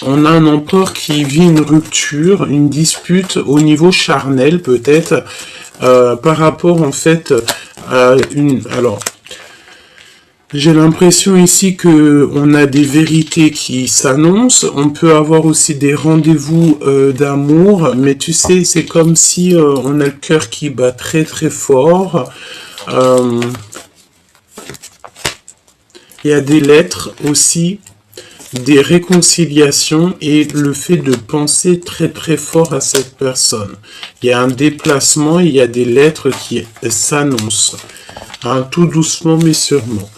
Speaker 1: On a un empereur qui vit une rupture, une dispute au niveau charnel peut-être, par rapport en fait à une... Alors, j'ai l'impression ici que on a des vérités qui s'annoncent. On peut avoir aussi des rendez-vous d'amour, mais tu sais, c'est comme si on a le cœur qui bat très très fort. Il y a des lettres aussi, des réconciliations et le fait de penser très très fort à cette personne. Il y a un déplacement, il y a des lettres qui s'annoncent, hein, tout doucement mais sûrement.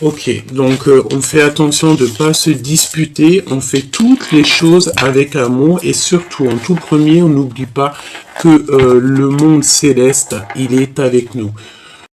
Speaker 1: Ok, donc on fait attention de ne pas se disputer, on fait toutes les choses avec amour et surtout en tout premier, on n'oublie pas que le monde céleste, il est avec nous.